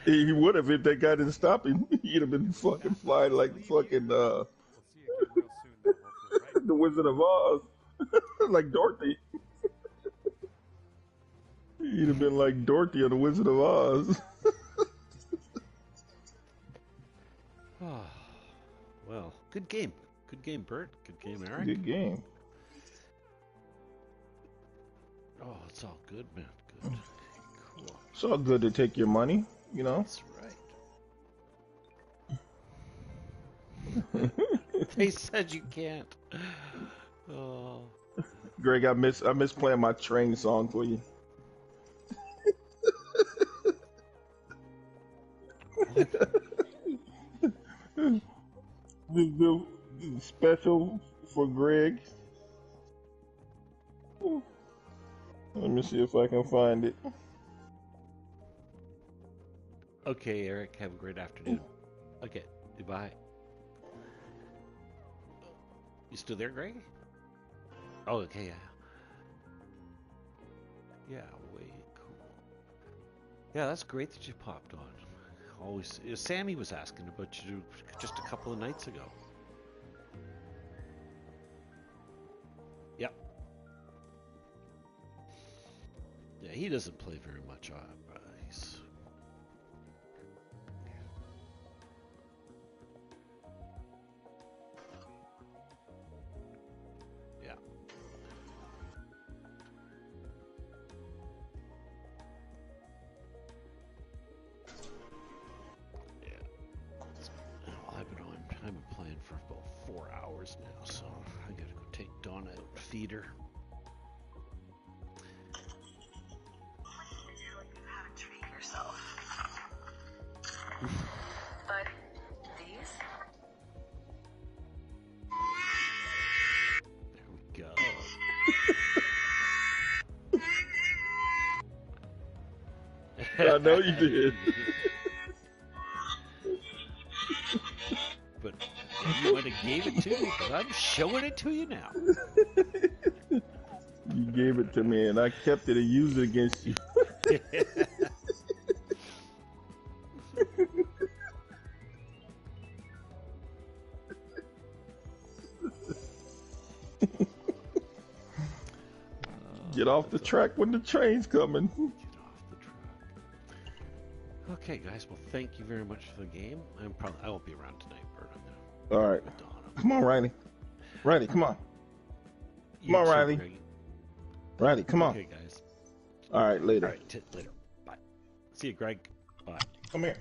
He would have if that guy didn't stop him. He'd have been fucking flying like fucking We'll see you again real soon, though, hopefully, right? the Wizard of Oz, like Dorothy. He'd have been like Dorothy on the Wizard of Oz. Well, good game. Good game, Bert. Good game, Eric. Good game. Oh, it's all good, man. Good. Cool. It's all good to take your money, you know. That's right. They said you can't. Oh. Greg, I miss playing my train song for you. The special for Greg. Let me see if I can find it. Okay, Eric. Have a great afternoon. Okay. Goodbye. You still there, Greg? Oh, okay. Yeah. Yeah. Way cool. Yeah, that's great that you popped on. Always. Sammy was asking about you just a couple of nights ago. Yep. Yeah, he doesn't play very much. He's. Yeah. I've been playing for about 4 hours now, so I gotta go take Donna out and feed her. Tell you how to treat yourself. But these? There we go. I know you did. But you might have gave it to me, but I'm showing it to you now. You gave it to me, and I kept it and used it against you. Get off the track when the train's coming. Get off the track. Okay, guys. Well, thank you very much for the game. I won't be around tonight, Bert. I'm gonna All right. with Donna. Come on, Riley. Riley, come on. You on, too, Riley. Greg. Riley, come on. Okay, guys. All right, later. All right. Later. Bye. See you, Greg. Bye. Come here.